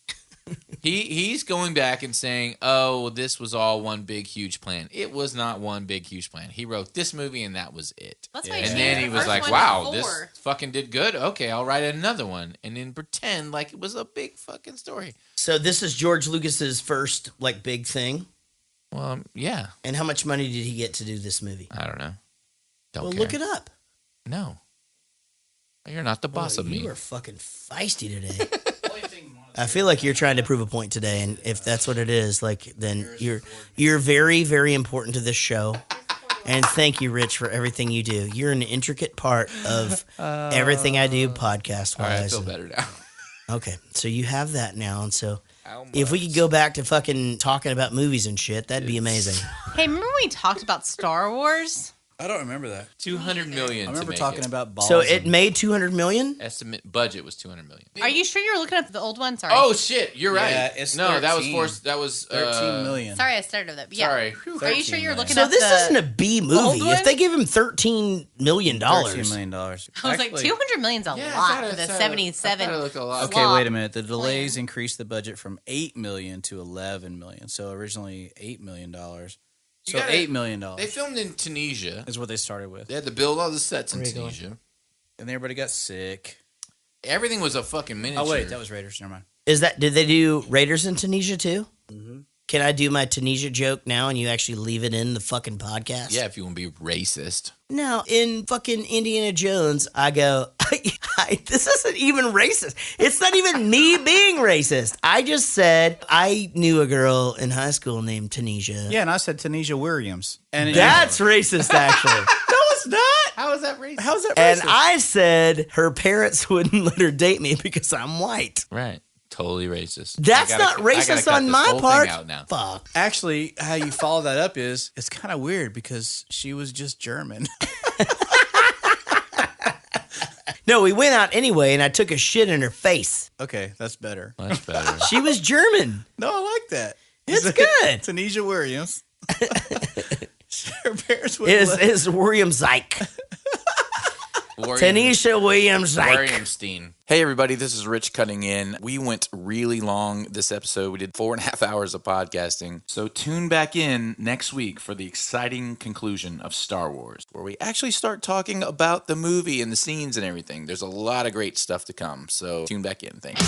He's going back and saying, "Oh, this was all one big huge plan." It was not one big huge plan. He wrote this movie and that was it. That's why and then he was like, "Wow, this fucking did good. Okay, I'll write another one," and then pretend like it was a big fucking story. So this is George Lucas's first like big thing. Well, yeah. And how much money did he get to do this movie? I don't know. Well, look it up. No, you're not the boss of me. You are fucking feisty today. I feel like you're trying to prove a point today, and if that's what it is, like then you're very, very important to this show. And thank you, Rich, for everything you do. You're an intricate part of everything I do podcast-wise. All right, I feel better now. Okay, so you have that now, and so if we could go back to fucking talking about movies and shit, that'd be amazing. Hey, remember when we talked about Star Wars? I don't remember that. 200 million. I remember talking about balls. So it made 200 million? Estimate budget was 200 million. Are you sure you were looking up the old one? Sorry. Oh shit, you're right. Yeah, it's no, 13. that was forced. That was 13 million. Sorry, I started with that. Yeah. Sorry. Are you sure you're looking So up this the isn't a B movie. If they give him $13 million. $13 million. I was like, 200 million's a Yeah, lot I for the thought it 77. looked a lot. Okay, wait a minute. The delays increased the budget from $8 million to $11 million. So originally $8 million. So $8 million. They filmed in Tunisia. Is what they started with. They had to build all the sets in Tunisia. And everybody got sick. Everything was a fucking miniature. Oh, wait. That was Raiders. Never mind. Did they do Raiders in Tunisia too? Mm-hmm. Can I do my Tunisia joke now and you actually leave it in the fucking podcast? Yeah, if you want to be racist. No, in fucking Indiana Jones, I go, this isn't even racist. It's not even me being racist. I just said I knew a girl in high school named Tunisia. Yeah, and I said Tunisia Williams. And that's racist, actually. No, it's not. How is that racist? How is that racist? And I said her parents wouldn't let her date me because I'm white. Right. Totally racist. That's not racist on my part. Fuck. Actually, how you follow that up is it's kind of weird because she was just German. No, we went out anyway, and I took a shit in her face. Okay, that's better. That's better. She was German. No, I like that. It's good. Tunisia Williams. Her parents would is William Zyke. Tanisha Williams Williamstein. Hey everybody, this is Rich cutting in. We went really long this episode. We did 4.5 hours of podcasting. So tune back in next week for the exciting conclusion of Star Wars, where we actually start talking about the movie and the scenes and everything. There's a lot of great stuff to come. So tune back in. Thanks.